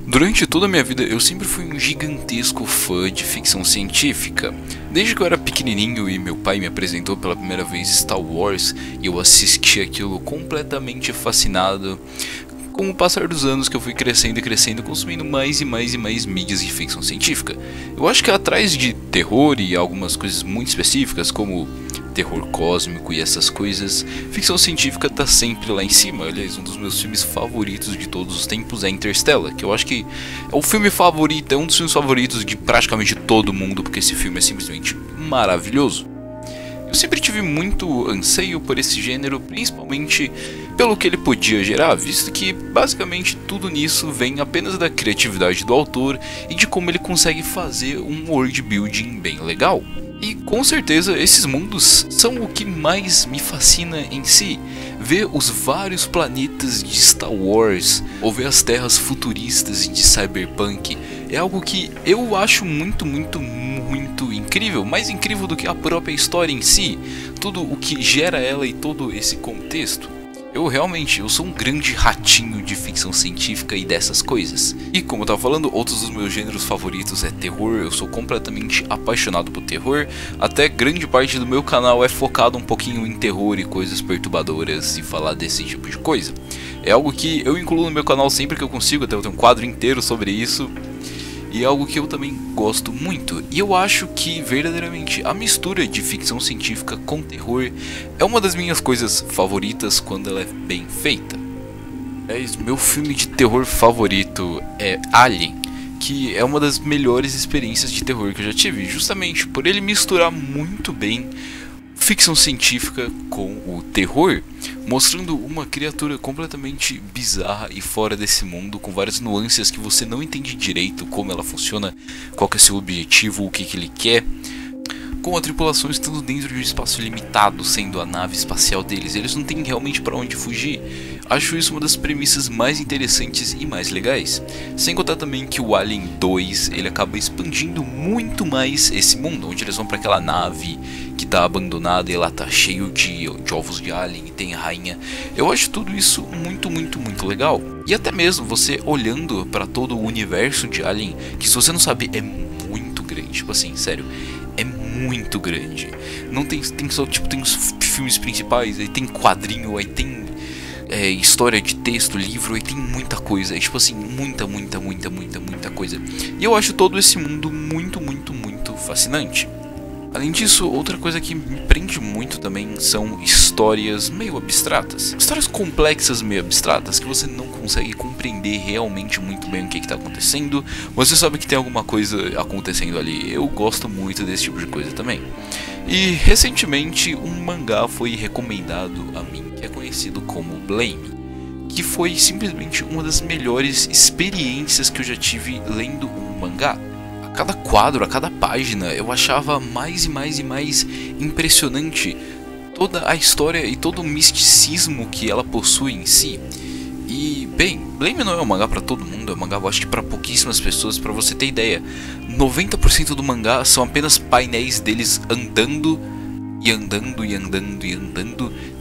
Durante toda a minha vida eu sempre fui um gigantesco fã de ficção científica. Desde que eu era pequenininho e meu pai me apresentou pela primeira vez Star Wars e eu assisti aquilo completamente fascinado. Com o passar dos anos que eu fui crescendo e crescendo, consumindo mais e mais e mais mídias de ficção científica. Eu acho que atrás de terror e algumas coisas muito específicas, como terror cósmico e essas coisas, ficção científica tá sempre lá em cima. Aliás, um dos meus filmes favoritos de todos os tempos é Interstellar, que eu acho que é o filme favorito, é um dos filmes favoritos de praticamente todo mundo, porque esse filme é simplesmente maravilhoso. Eu sempre tive muito anseio por esse gênero, principalmente pelo que ele podia gerar, visto que basicamente tudo nisso vem apenas da criatividade do autor e de como ele consegue fazer um world building bem legal. E com certeza esses mundos são o que mais me fascina em si. Ver os vários planetas de Star Wars ou ver as terras futuristas de Cyberpunk é algo que eu acho muito incrível, mais incrível do que a própria história em si, tudo o que gera ela e todo esse contexto. Eu sou um grande ratinho de ficção científica e dessas coisas. E como eu tava falando, outros dos meus gêneros favoritos é terror, eu sou completamente apaixonado por terror. Até grande parte do meu canal é focado um pouquinho em terror e coisas perturbadoras e falar desse tipo de coisa. É algo que eu incluo no meu canal sempre que eu consigo, até eu tenho um quadro inteiro sobre isso. E é algo que eu também gosto muito. E eu acho que verdadeiramente a mistura de ficção científica com terror é uma das minhas coisas favoritas quando ela é bem feita. Meu filme de terror favorito é Alien, que é uma das melhores experiências de terror que eu já tive, justamente por ele misturar muito bem ficção científica com o terror, mostrando uma criatura completamente bizarra e fora desse mundo, com várias nuances que você não entende direito como ela funciona, qual que é seu objetivo, o que ele quer, com a tripulação estando dentro de um espaço limitado, sendo a nave espacial deles, eles não têm realmente para onde fugir. Acho isso uma das premissas mais interessantes e mais legais, sem contar também que o Alien 2 ele acaba expandindo muito mais esse mundo, onde eles vão para aquela nave que tá abandonada e ela tá cheio de ovos de alien e tem a rainha. Eu acho tudo isso muito legal. E até mesmo você olhando para todo o universo de Alien, que se você não sabe é muito grande, tipo assim, sério, é muito grande. Não tem só, tipo, tem os filmes principais, aí tem quadrinho, aí tem história de texto, livro, aí tem muita coisa, é tipo assim, muita coisa. E eu acho todo esse mundo muito fascinante. Além disso, outra coisa que me prende muito também são histórias meio abstratas. Histórias complexas meio abstratas que você não consegue compreender realmente muito bem o que está acontecendo. Você sabe que tem alguma coisa acontecendo ali. Eu gosto muito desse tipo de coisa também. E recentemente um mangá foi recomendado a mim, que é conhecido como Blame, que foi simplesmente uma das melhores experiências que eu já tive lendo um mangá. A cada quadro, a cada página, eu achava mais e mais impressionante toda a história e todo o misticismo que ela possui em si. E, bem, Blame não é um mangá pra todo mundo, é um mangá, eu acho que pra pouquíssimas pessoas. Pra você ter ideia, 90% do mangá são apenas painéis deles andando.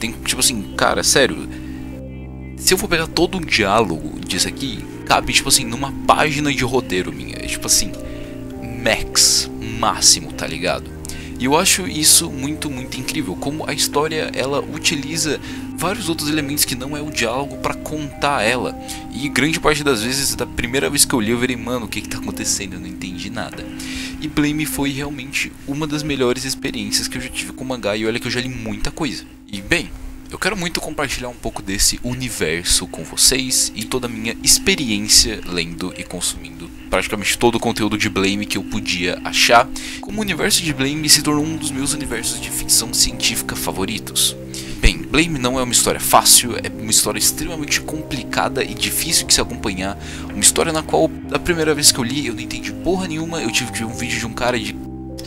Tem, tipo assim, cara, sério, se eu for pegar todo o diálogo disso aqui, cabe, tipo assim, numa página de roteiro minha, tipo assim, máximo, tá ligado? E eu acho isso muito incrível, como a história ela utiliza vários outros elementos que não é o diálogo pra contar ela. E grande parte das vezes, da primeira vez que eu li, eu virei, mano, o que tá acontecendo? Eu não entendi nada. E Blame foi realmente uma das melhores experiências que eu já tive com mangá, e olha que eu já li muita coisa. E bem, eu quero muito compartilhar um pouco desse universo com vocês e toda a minha experiência lendo e consumindo praticamente todo o conteúdo de Blame que eu podia achar, como o universo de Blame se tornou um dos meus universos de ficção científica favoritos. Bem, Blame não é uma história fácil, é uma história extremamente complicada e difícil de se acompanhar, uma história na qual, da primeira vez que eu li, eu não entendi porra nenhuma, eu tive que ver um vídeo de um cara de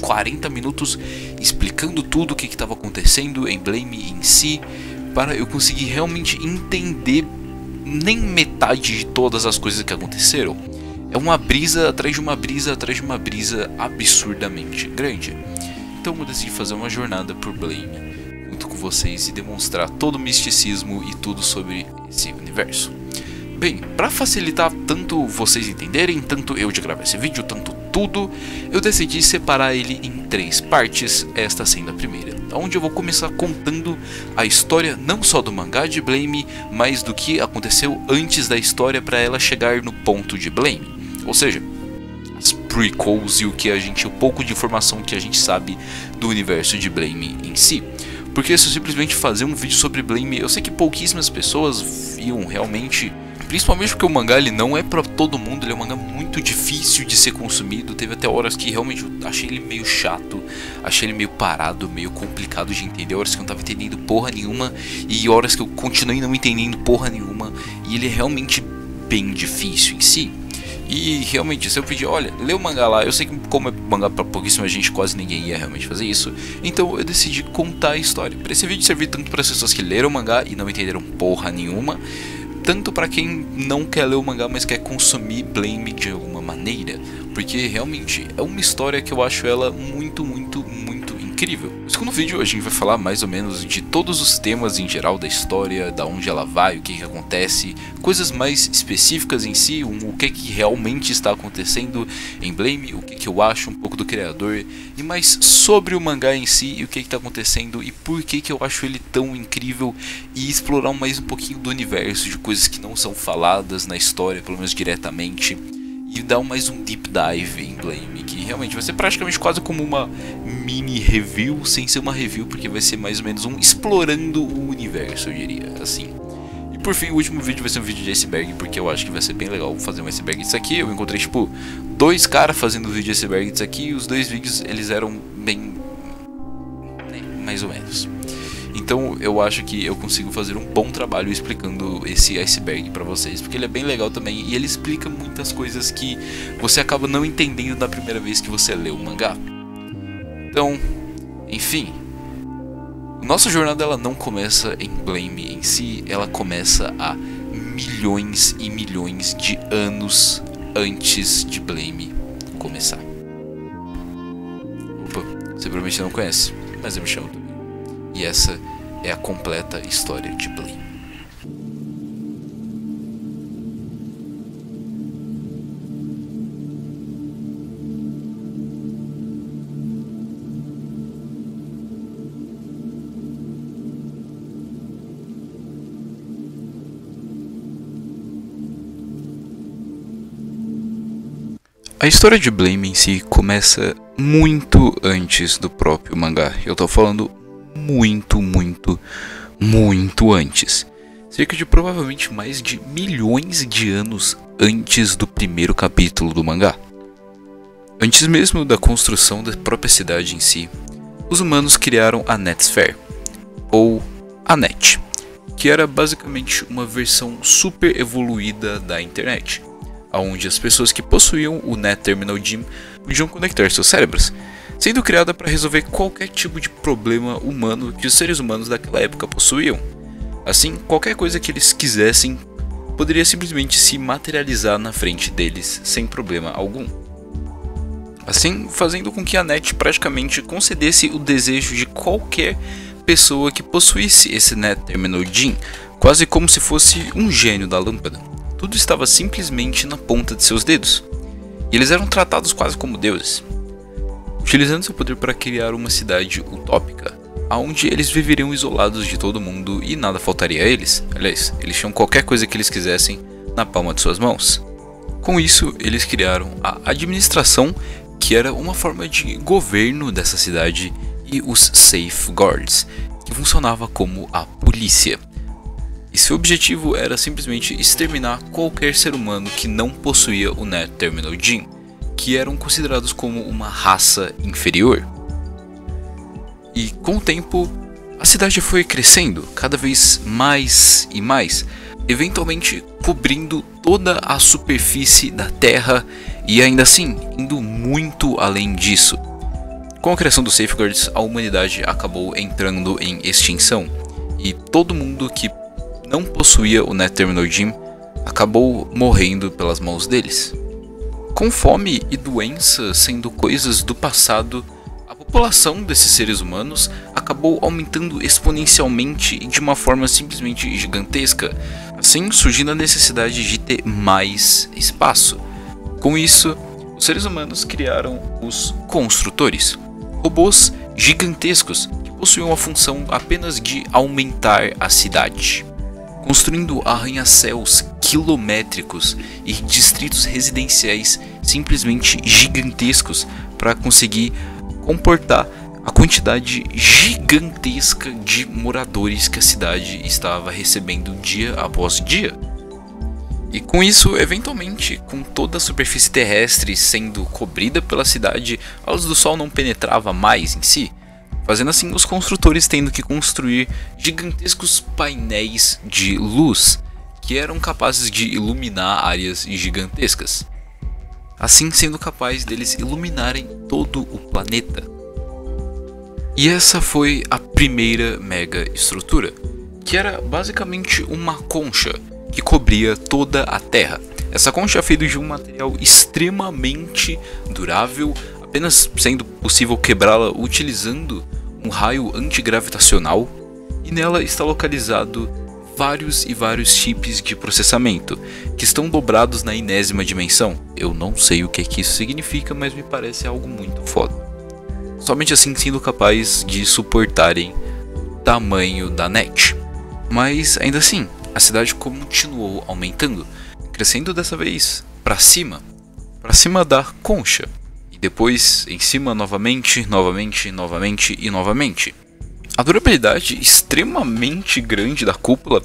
40 minutos explicando tudo o que estava acontecendo em Blame em si, para eu conseguir realmente entender nem metade de todas as coisas que aconteceram. É uma brisa atrás de uma brisa atrás de uma brisa absurdamente grande. Então eu decidi fazer uma jornada por Blame junto com vocês e demonstrar todo o misticismo e tudo sobre esse universo. Bem, para facilitar tanto vocês entenderem, tanto eu de gravar esse vídeo, tanto tudo, eu decidi separar ele em 3 partes, esta sendo a primeira, onde eu vou começar contando a história não só do mangá de Blame, mas do que aconteceu antes da história para ela chegar no ponto de Blame, ou seja, as prequels e o pouco de informação que a gente sabe do universo de Blame em si. Porque se eu simplesmente fazer um vídeo sobre Blame, eu sei que pouquíssimas pessoas iam realmente, principalmente porque o mangá ele não é pra todo mundo, ele é um mangá muito difícil de ser consumido. Teve até horas que realmente eu achei ele meio chato, achei ele meio parado, meio complicado de entender, horas que eu não tava entendendo porra nenhuma e horas que eu continuei não entendendo porra nenhuma, e ele é realmente bem difícil em si. E realmente, se eu pedir, olha, lê o mangá lá, eu sei que como é mangá pra pouquíssima gente, quase ninguém ia realmente fazer isso, então eu decidi contar a história. Para esse vídeo servir tanto para as pessoas que leram o mangá e não entenderam porra nenhuma, tanto para quem não quer ler o mangá, mas quer consumir Blame de alguma maneira, porque realmente é uma história que eu acho ela muito incrível. No segundo vídeo a gente vai falar mais ou menos de todos os temas em geral da história, da onde ela vai, o que acontece, coisas mais específicas em si, o que realmente está acontecendo em Blame, o que eu acho um pouco do criador, e mais sobre o mangá em si e o que está acontecendo e por que eu acho ele tão incrível, e explorar mais um pouquinho do universo, de coisas que não são faladas na história, pelo menos diretamente, e dar mais um deep dive em Blame, que realmente vai ser praticamente quase como uma mini review, sem ser uma review, porque vai ser mais ou menos um explorando o universo, eu diria assim. E por fim, o último vídeo vai ser um vídeo de iceberg, porque eu acho que vai ser bem legal fazer um iceberg disso aqui. Eu encontrei tipo 2 caras fazendo vídeo de iceberg disso aqui, e os 2 vídeos eles eram bem, mais ou menos. Então eu acho que eu consigo fazer um bom trabalho explicando esse iceberg pra vocês, porque ele é bem legal também e ele explica muitas coisas que você acaba não entendendo da primeira vez que você lê o mangá. Então, enfim, nossa jornada ela não começa em Blame em si, ela começa há milhões e milhões de anos antes de Blame começar. Opa, você provavelmente não conhece, mas eu me chamo também. E essa é a completa história de Blame. A história de Blame em si começa muito antes do próprio mangá. Eu tô falando muito antes. Cerca de provavelmente mais de milhões de anos antes do primeiro capítulo do mangá. Antes mesmo da construção da própria cidade em si, os humanos criaram a Netsphere, ou a Net, que era basicamente uma versão super evoluída da internet, onde as pessoas que possuíam o Net Terminal Gym podiam conectar seus cérebros, sendo criada para resolver qualquer tipo de problema humano que os seres humanos daquela época possuíam. Assim, qualquer coisa que eles quisessem poderia simplesmente se materializar na frente deles sem problema algum. Assim, fazendo com que a Net praticamente concedesse o desejo de qualquer pessoa que possuísse esse Net Terminal Gym, quase como se fosse um gênio da lâmpada. Tudo estava simplesmente na ponta de seus dedos, e eles eram tratados quase como deuses, utilizando seu poder para criar uma cidade utópica, onde eles viveriam isolados de todo mundo e nada faltaria a eles. Aliás, eles tinham qualquer coisa que eles quisessem na palma de suas mãos. Com isso, eles criaram a administração, que era uma forma de governo dessa cidade, e os Safeguards, que funcionava como a polícia. E seu objetivo era simplesmente exterminar qualquer ser humano que não possuía o Net Terminal Gym, que eram considerados como uma raça inferior. E com o tempo, a cidade foi crescendo cada vez mais e mais, eventualmente cobrindo toda a superfície da Terra e ainda assim indo muito além disso. Com a criação dos Safeguards, a humanidade acabou entrando em extinção e todo mundo que não possuía o Net Terminal Gym acabou morrendo pelas mãos deles. Com fome e doença sendo coisas do passado, a população desses seres humanos acabou aumentando exponencialmente e de uma forma simplesmente gigantesca, assim surgindo a necessidade de ter mais espaço. Com isso, os seres humanos criaram os construtores, robôs gigantescos que possuíam a função apenas de aumentar a cidade, construindo arranha-céus quilométricos e distritos residenciais simplesmente gigantescos para conseguir comportar a quantidade gigantesca de moradores que a cidade estava recebendo dia após dia. E com isso, eventualmente, com toda a superfície terrestre sendo cobrida pela cidade, a luz do sol não penetrava mais em si, fazendo assim os construtores tendo que construir gigantescos painéis de luz que eram capazes de iluminar áreas gigantescas, assim sendo capaz deles iluminarem todo o planeta. E essa foi a primeira mega estrutura, que era basicamente uma concha que cobria toda a Terra. Essa concha é feita de um material extremamente durável, apenas sendo possível quebrá-la utilizando um raio antigravitacional, e nela está localizado vários e vários chips de processamento, que estão dobrados na enésima dimensão. Eu não sei o que isso significa, mas me parece algo muito foda. Somente assim sendo capaz de suportarem o tamanho da net. Mas ainda assim, a cidade continuou aumentando, crescendo dessa vez para cima da concha, e depois em cima novamente e novamente. A durabilidade extremamente grande da cúpula,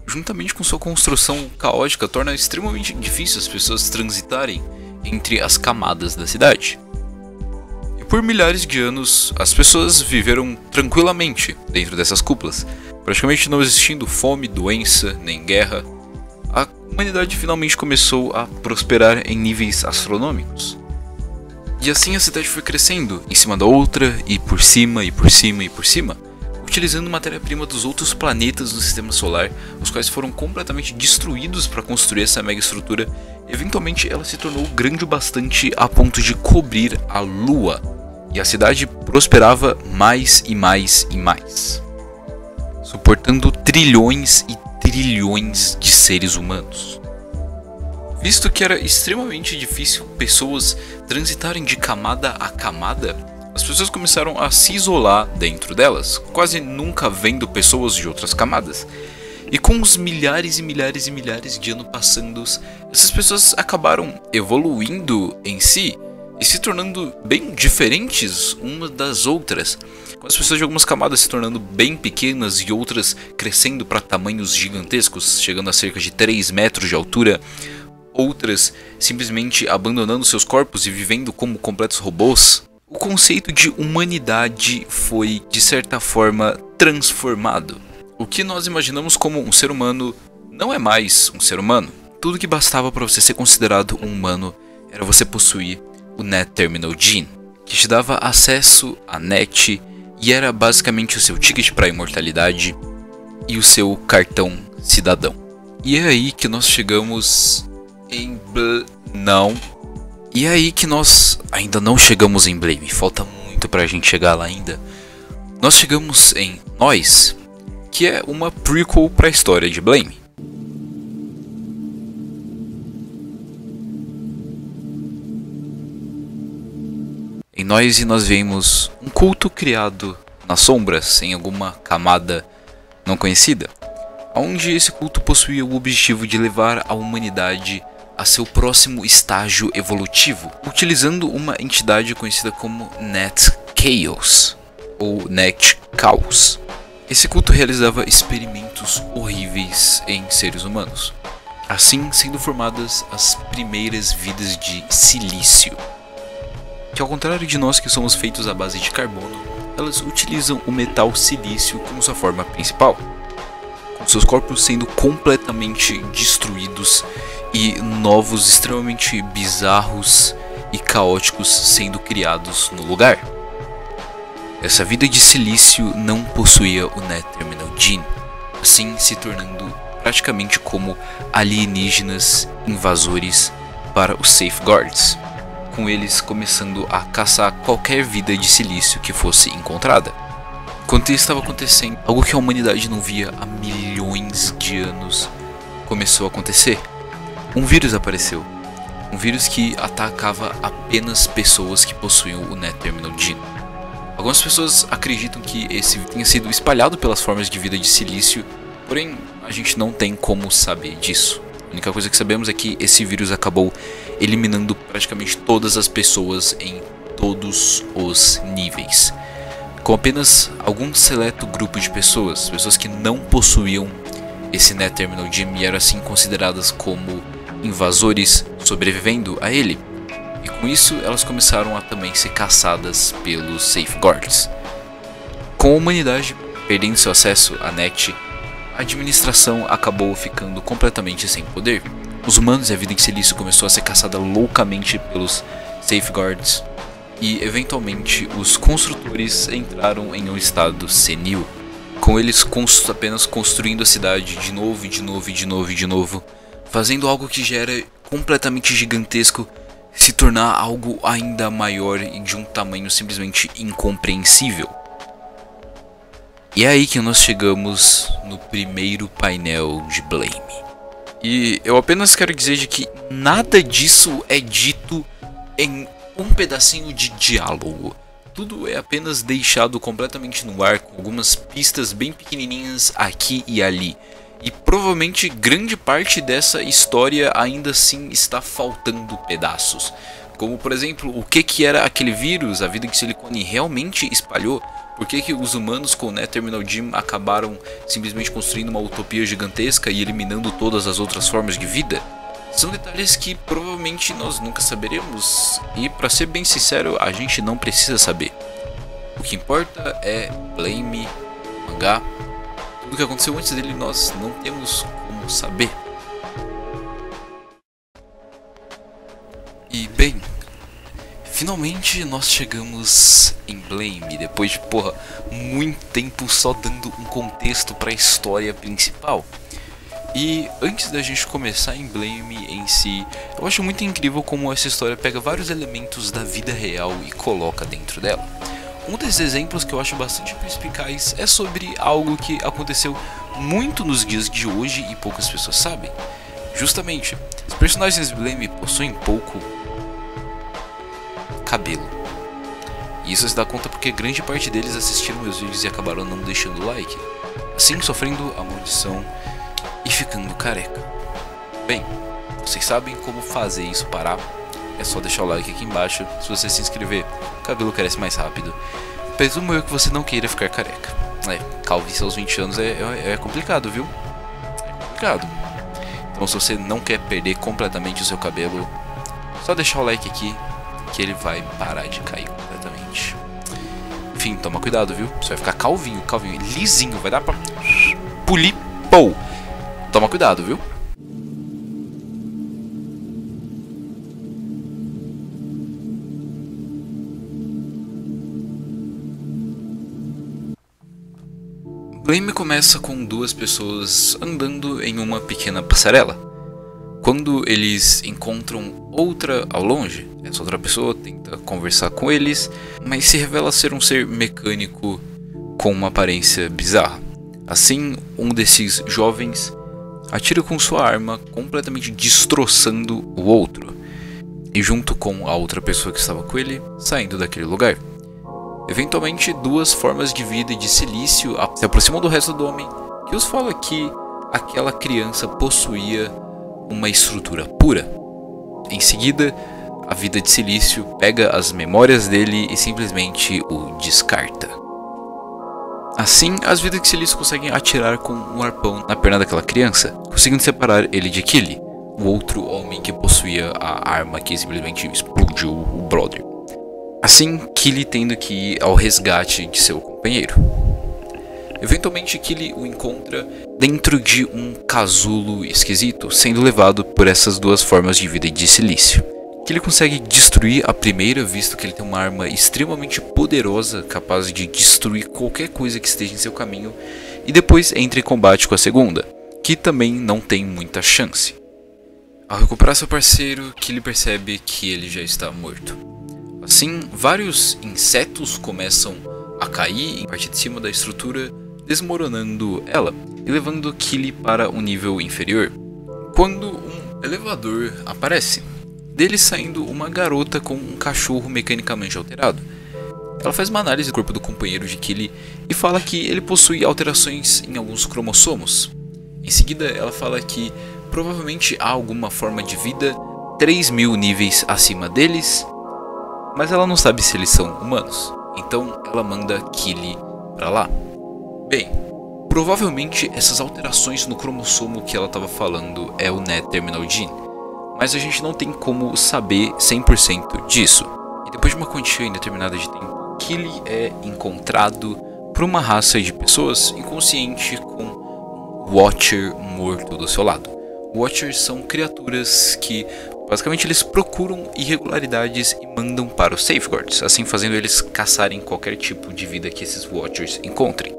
juntamente com sua construção caótica, torna extremamente difícil as pessoas transitarem entre as camadas da cidade. E por milhares de anos, as pessoas viveram tranquilamente dentro dessas cúpulas, praticamente não existindo fome, doença, nem guerra. A humanidade finalmente começou a prosperar em níveis astronômicos. E assim a cidade foi crescendo, em cima da outra, e por cima, utilizando matéria-prima dos outros planetas do sistema solar, os quais foram completamente destruídos para construir essa mega estrutura. Eventualmente ela se tornou grande o bastante a ponto de cobrir a Lua, e a cidade prosperava mais e mais, suportando trilhões e trilhões de seres humanos. Visto que era extremamente difícil pessoas transitarem de camada a camada, as pessoas começaram a se isolar dentro delas, quase nunca vendo pessoas de outras camadas. E com os milhares de anos passando, essas pessoas acabaram evoluindo em si e se tornando bem diferentes umas das outras, com as pessoas de algumas camadas se tornando bem pequenas e outras crescendo para tamanhos gigantescos, chegando a cerca de 3 metros de altura, outras simplesmente abandonando seus corpos e vivendo como completos robôs. O conceito de humanidade foi, de certa forma, transformado. O que nós imaginamos como um ser humano não é mais um ser humano. Tudo que bastava para você ser considerado um humano era você possuir o Net Terminal Gene, que te dava acesso à net e era basicamente o seu ticket para a imortalidade e o seu cartão cidadão. E é aí que nós chegamos em E é aí que nós ainda não chegamos em Blame, falta muito pra gente chegar lá ainda. Nós chegamos em Nós, que é uma prequel pra história de Blame. Em Nós vemos um culto criado nas sombras, em alguma camada não conhecida, onde esse culto possuía o objetivo de levar a humanidade a seu próximo estágio evolutivo, utilizando uma entidade conhecida como Net Chaos, ou Net Chaos. Esse culto realizava experimentos horríveis em seres humanos, assim sendo formadas as primeiras vidas de silício, que ao contrário de nós que somos feitos à base de carbono, elas utilizam o metal silício como sua forma principal, com seus corpos sendo completamente destruídos e novos extremamente bizarros e caóticos sendo criados no lugar. Essa vida de silício não possuía o Net Terminal Gene, assim se tornando praticamente como alienígenas invasores para os Safeguards, com eles começando a caçar qualquer vida de silício que fosse encontrada. Enquanto isso estava acontecendo, algo que a humanidade não via há milhões de anos começou a acontecer. Um vírus apareceu. Um vírus que atacava apenas pessoas que possuíam o Net-Terminal Gene. Algumas pessoas acreditam que esse tenha sido espalhado pelas formas de vida de silício, porém a gente não tem como saber disso. A única coisa que sabemos é que esse vírus acabou eliminando praticamente todas as pessoas em todos os níveis, com apenas algum seleto grupo de pessoas que não possuíam esse Net-Terminal Gene e eram assim consideradas como invasores sobrevivendo a ele. E com isso elas começaram a também ser caçadas pelos Safeguards. Com a humanidade perdendo seu acesso à NET, a administração acabou ficando completamente sem poder. Os humanos e a vida em silício começou a ser caçada loucamente pelos Safeguards e eventualmente os construtores entraram em um estado senil, com eles apenas construindo a cidade de novo, fazendo algo que já era completamente gigantesco se tornar algo ainda maior e de um tamanho simplesmente incompreensível. E é aí que nós chegamos no primeiro painel de Blame. E eu apenas quero dizer de que nada disso é dito em um pedacinho de diálogo. Tudo é apenas deixado completamente no ar, com algumas pistas bem pequenininhas aqui e ali. E provavelmente grande parte dessa história ainda assim está faltando pedaços. Como por exemplo, o que era aquele vírus, a vida em silicone realmente espalhou? Por que os humanos com o Net-Terminal Gene acabaram simplesmente construindo uma utopia gigantesca e eliminando todas as outras formas de vida? São detalhes que provavelmente nós nunca saberemos, e para ser bem sincero, a gente não precisa saber. O que importa é Blame, mangá. Tudo o que aconteceu antes dele nós não temos como saber. E bem, finalmente nós chegamos em Blame, depois de muito tempo só dando um contexto para a história principal. E antes da gente começar em Blame em si, eu acho muito incrível como essa história pega vários elementos da vida real e coloca dentro dela. Um desses exemplos que eu acho bastante perspicaz é sobre algo que aconteceu muito nos dias de hoje e poucas pessoas sabem. Justamente, os personagens de Blame possuem pouco cabelo. E isso se dá conta porque grande parte deles assistiram meus vídeos e acabaram não deixando like, assim sofrendo a maldição e ficando careca. Bem, vocês sabem como fazer isso parar. É só deixar o like aqui embaixo. Se você se inscrever, o cabelo cresce mais rápido. Presumo eu que você não queira ficar careca. Calvície aos 20 anos é complicado, viu? É complicado. Então se você não quer perder completamente o seu cabelo, só deixar o like aqui que ele vai parar de cair completamente. Enfim, toma cuidado, viu? Você vai ficar calvinho, lisinho, vai dar pra polir, pou. Toma cuidado, viu? Blame começa com duas pessoas andando em uma pequena passarela. Quando eles encontram outra ao longe, essa outra pessoa tenta conversar com eles, mas se revela ser um ser mecânico com uma aparência bizarra. Assim, um desses jovens atira com sua arma, completamente destroçando o outro, e junto com a outra pessoa que estava com ele, saindo daquele lugar. Eventualmente, duas formas de vida de silício se aproximam do resto do homem, que os fala que aquela criança possuía uma estrutura pura. Em seguida, a vida de silício pega as memórias dele e simplesmente o descarta. Assim, as vidas de silício conseguem atirar com um arpão na perna daquela criança, conseguindo separar ele de Killy, o outro homem que possuía a arma que simplesmente explodiu o brother. Assim, Killy tendo que ir ao resgate de seu companheiro. Eventualmente, Killy o encontra dentro de um casulo esquisito, sendo levado por essas duas formas de vida de silício. Killy consegue destruir a primeira, visto que ele tem uma arma extremamente poderosa, capaz de destruir qualquer coisa que esteja em seu caminho, e depois entra em combate com a segunda, que também não tem muita chance. Ao recuperar seu parceiro, Killy percebe que ele já está morto. Assim, vários insetos começam a cair em parte de cima da estrutura, desmoronando ela e levando Killy para um nível inferior. Quando um elevador aparece, dele saindo uma garota com um cachorro mecanicamente alterado. Ela faz uma análise do corpo do companheiro de Killy e fala que ele possui alterações em alguns cromossomos. Em seguida, ela fala que provavelmente há alguma forma de vida 3.000 níveis acima deles, mas ela não sabe se eles são humanos. Então ela manda Killy pra lá. Bem, provavelmente essas alterações no cromossomo que ela estava falando é o N-Terminal Gene, mas a gente não tem como saber 100% disso. E depois de uma quantia indeterminada de tempo, Killy é encontrado por uma raça de pessoas inconsciente com um Watcher morto do seu lado. Watchers são criaturas que basicamente eles procuram irregularidades e mandam para os Safeguards, assim fazendo eles caçarem qualquer tipo de vida que esses Watchers encontrem.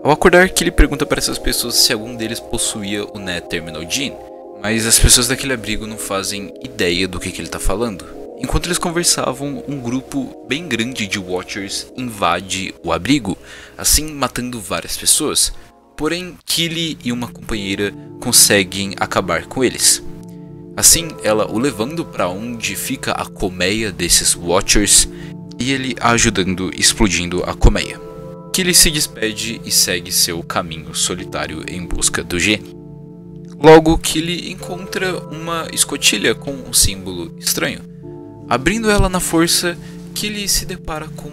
Ao acordar, Killy pergunta para essas pessoas se algum deles possuía o N-Terminal Gene, mas as pessoas daquele abrigo não fazem ideia do que ele está falando. Enquanto eles conversavam, um grupo bem grande de Watchers invade o abrigo, assim matando várias pessoas. Porém, Killy e uma companheira conseguem acabar com eles. Assim, ela o levando para onde fica a colmeia desses Watchers e ele a ajudando explodindo a colmeia. Killy se despede e segue seu caminho solitário em busca do G. Logo, Killy encontra uma escotilha com um símbolo estranho. Abrindo ela na força, Killy se depara com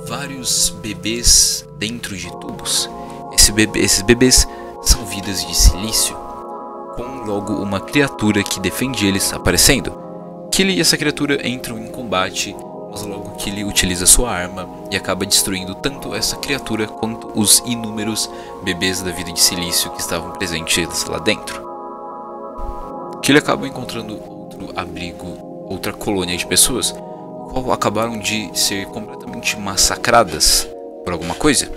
vários bebês dentro de tubos. Esses bebês são vidas de silício, com logo uma criatura que defende eles aparecendo. Killy e essa criatura entram em combate, mas logo Killy utiliza sua arma e acaba destruindo tanto essa criatura quanto os inúmeros bebês da vida de silício que estavam presentes lá dentro. Killy acaba encontrando outro abrigo, outra colônia de pessoas, qual acabaram de ser completamente massacradas por alguma coisa.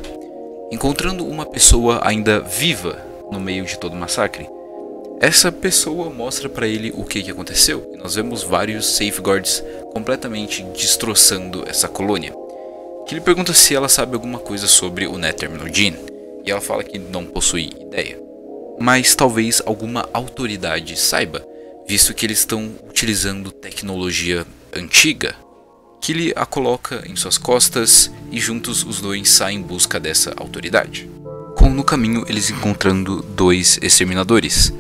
Encontrando uma pessoa ainda viva no meio de todo o massacre. Essa pessoa mostra para ele o que aconteceu, e nós vemos vários Safeguards completamente destroçando essa colônia. Ele pergunta se ela sabe alguma coisa sobre o N-Terminal Gene, e ela fala que não possui ideia. Mas talvez alguma autoridade saiba, visto que eles estão utilizando tecnologia antiga. Killy a coloca em suas costas e juntos os dois saem em busca dessa autoridade. Com no caminho eles encontrando dois exterminadores.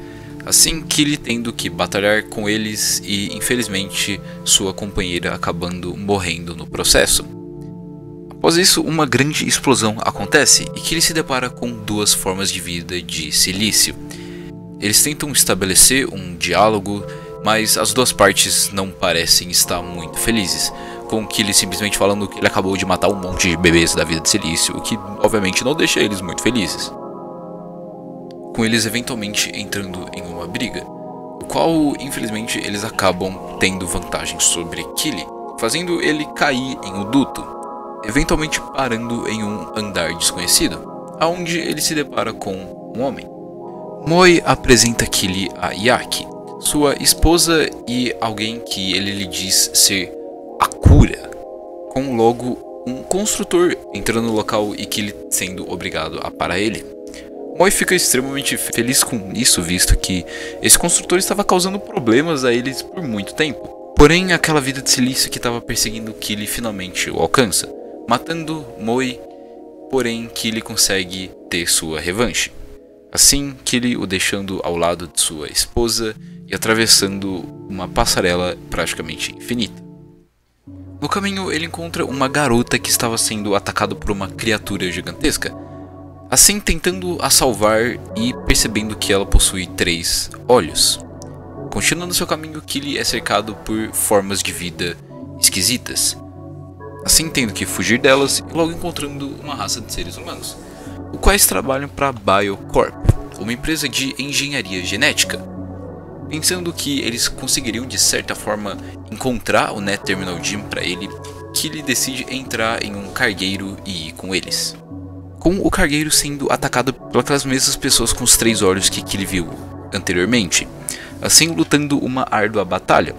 Assim, Killy tendo que batalhar com eles e infelizmente sua companheira acabando morrendo no processo. Após isso, uma grande explosão acontece e Killy se depara com duas formas de vida de silício. Eles tentam estabelecer um diálogo, mas as duas partes não parecem estar muito felizes, com Killy simplesmente falando que ele acabou de matar um monte de bebês da vida de silício, o que obviamente não deixa eles muito felizes. Com eles eventualmente entrando em uma briga, o qual infelizmente eles acabam tendo vantagem sobre Killy, fazendo ele cair em um duto, eventualmente parando em um andar desconhecido, aonde ele se depara com um homem. Moi apresenta Killy a Yaki, sua esposa e alguém que ele lhe diz ser a cura, com logo um construtor entrando no local e Killy sendo obrigado a parar ele. Moi fica extremamente feliz com isso, visto que esse construtor estava causando problemas a eles por muito tempo. Porém, aquela vida de silício que estava perseguindo Killy finalmente o alcança, matando Moi, porém Killy consegue ter sua revanche. Assim, Killy o deixando ao lado de sua esposa e atravessando uma passarela praticamente infinita. No caminho, ele encontra uma garota que estava sendo atacada por uma criatura gigantesca, assim tentando a salvar e percebendo que ela possui 3 olhos. Continuando seu caminho, Killy é cercado por formas de vida esquisitas, assim tendo que fugir delas e logo encontrando uma raça de seres humanos, os quais trabalham para a Biocorp, uma empresa de engenharia genética. Pensando que eles conseguiriam de certa forma encontrar o N-Terminal Gene para ele, Killy decide entrar em um cargueiro e ir com eles. Com o cargueiro sendo atacado pelas mesmas pessoas com os 3 olhos que Killy viu anteriormente. assim lutando uma árdua batalha,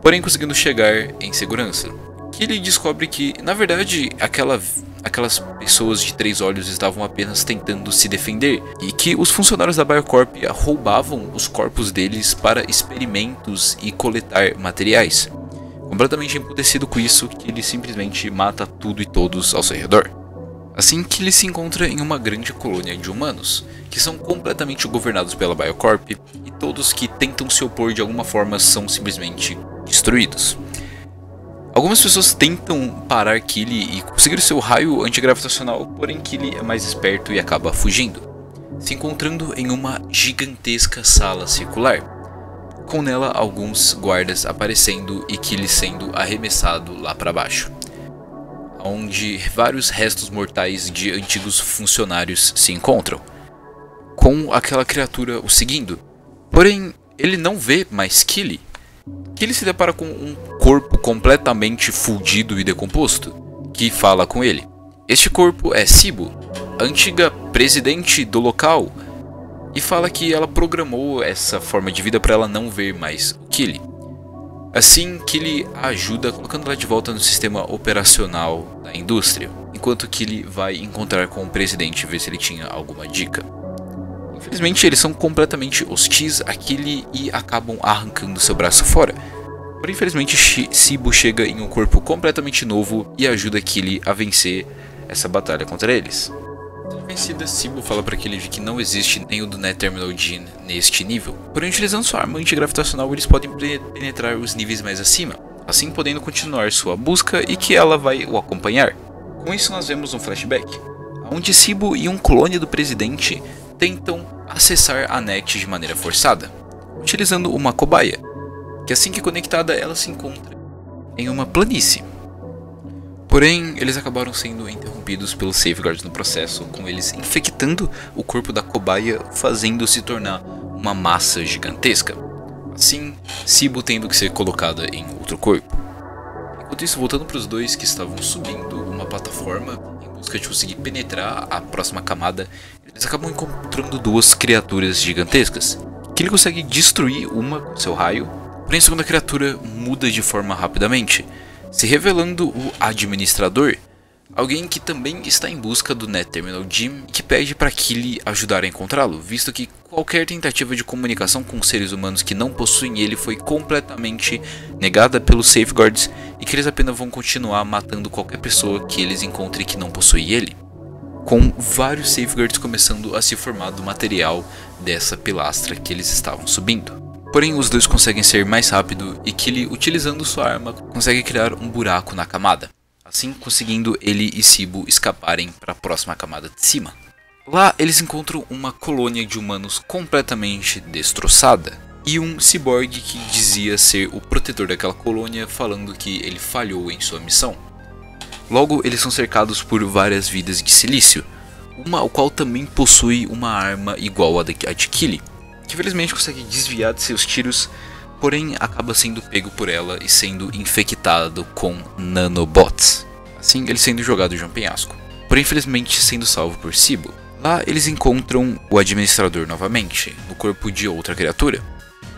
porém conseguindo chegar em segurança. Killy descobre que, na verdade, aquelas pessoas de 3 olhos estavam apenas tentando se defender e que os funcionários da Biocorp roubavam os corpos deles para experimentos e coletar materiais. Completamente emputecido com isso, Killy simplesmente mata tudo e todos ao seu redor. Assim que ele se encontra em uma grande colônia de humanos, que são completamente governados pela Biocorp, e todos que tentam se opor de alguma forma são simplesmente destruídos. Algumas pessoas tentam parar Killy e conseguir seu raio antigravitacional, porém Killy é mais esperto e acaba fugindo, se encontrando em uma gigantesca sala circular, com nela alguns guardas aparecendo e Killy sendo arremessado lá para baixo, onde vários restos mortais de antigos funcionários se encontram, com aquela criatura o seguindo. Porém, ele não vê mais Killy. Killy se depara com um corpo completamente fudido e decomposto, que fala com ele. Este corpo é Sibu, a antiga presidente do local, e fala que ela programou essa forma de vida para ela não ver mais o Killy. Assim, Killy a ajuda colocando ela de volta no sistema operacional da indústria, enquanto Killy vai encontrar com o presidente e ver se ele tinha alguma dica. Infelizmente, eles são completamente hostis a Killy e acabam arrancando seu braço fora. Porém, infelizmente, Sibu chega em um corpo completamente novo e ajuda Killy a vencer essa batalha contra eles. Vencida, Sibu fala para Killy que não existe nenhum do Net Terminal Gene neste nível. Porém, utilizando sua arma antigravitacional, eles podem penetrar os níveis mais acima, assim podendo continuar sua busca e que ela vai o acompanhar. Com isso, nós vemos um flashback, onde Sibu e um clone do presidente tentam acessar a net de maneira forçada, utilizando uma cobaia, que assim que conectada ela se encontra em uma planície. Porém, eles acabaram sendo interrompidos pelos safeguards no processo, com eles infectando o corpo da cobaia, fazendo se tornar uma massa gigantesca. Assim, Sibu tendo que ser colocada em outro corpo. Enquanto isso, voltando para os dois que estavam subindo uma plataforma em busca de conseguir penetrar a próxima camada, eles acabam encontrando 2 criaturas gigantescas, que ele consegue destruir uma com seu raio, porém a segunda criatura muda de forma rapidamente, se revelando o administrador, alguém que também está em busca do Net Terminal Gene e que pede para Killy ajudar a encontrá-lo, visto que qualquer tentativa de comunicação com seres humanos que não possuem ele foi completamente negada pelos safeguards e que eles apenas vão continuar matando qualquer pessoa que eles encontrem que não possui ele, com vários safeguards começando a se formar do material dessa pilastra que eles estavam subindo. Porém, os dois conseguem ser mais rápido e Killy, utilizando sua arma, consegue criar um buraco na camada, assim conseguindo ele e Sibu escaparem para a próxima camada de cima. Lá, eles encontram uma colônia de humanos completamente destroçada e um ciborgue que dizia ser o protetor daquela colônia, falando que ele falhou em sua missão. Logo, eles são cercados por várias vidas de silício, uma ao qual também possui uma arma igual a de Killy, que infelizmente consegue desviar de seus tiros, porém acaba sendo pego por ela e sendo infectado com nanobots, assim ele sendo jogado de um penhasco, porém infelizmente sendo salvo por Sibu. Lá eles encontram o administrador novamente, no corpo de outra criatura,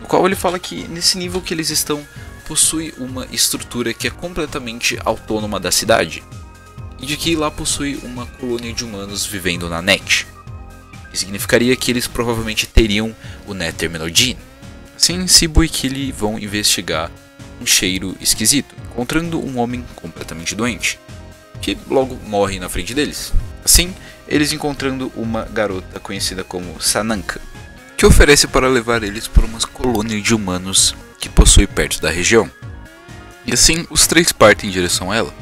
no qual ele fala que nesse nível que eles estão, possui uma estrutura que é completamente autônoma da cidade, e de que lá possui uma colônia de humanos vivendo na net. Que significaria que eles provavelmente teriam o Net Terminal Gene. Assim, Sibu e Killy vão investigar um cheiro esquisito, encontrando um homem completamente doente, que logo morre na frente deles. Assim, eles encontrando uma garota conhecida como Sananka, que oferece para levar eles para uma colônia de humanos que possui perto da região. E assim, os 3 partem em direção a ela.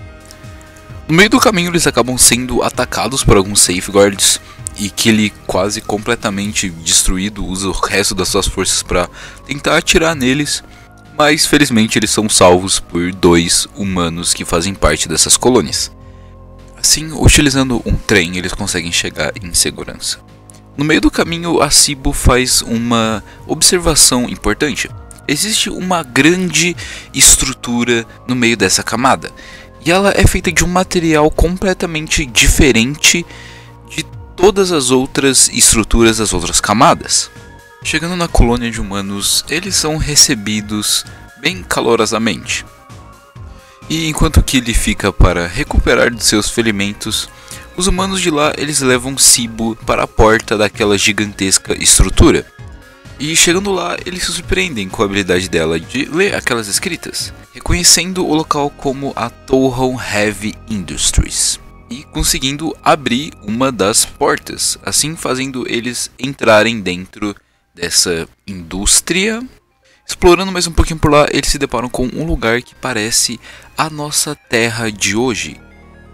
No meio do caminho, eles acabam sendo atacados por alguns safeguards, e Killy, quase completamente destruído, usa o resto das suas forças para tentar atirar neles, mas felizmente eles são salvos por 2 humanos que fazem parte dessas colônias. Assim, utilizando um trem, eles conseguem chegar em segurança. No meio do caminho, a Sibu faz uma observação importante. Existe uma grande estrutura no meio dessa camada, e ela é feita de um material completamente diferente de todas as outras estruturas das outras camadas. Chegando na colônia de humanos, eles são recebidos bem calorosamente. E enquanto Kili fica para recuperar de seus ferimentos, os humanos de lá eles levam Sibo para a porta daquela gigantesca estrutura. E chegando lá, eles se surpreendem com a habilidade dela de ler aquelas escritas, reconhecendo o local como a Touhou Heavy Industries e conseguindo abrir uma das portas, assim fazendo eles entrarem dentro dessa indústria. Explorando mais um pouquinho por lá, eles se deparam com um lugar que parece a nossa terra de hoje,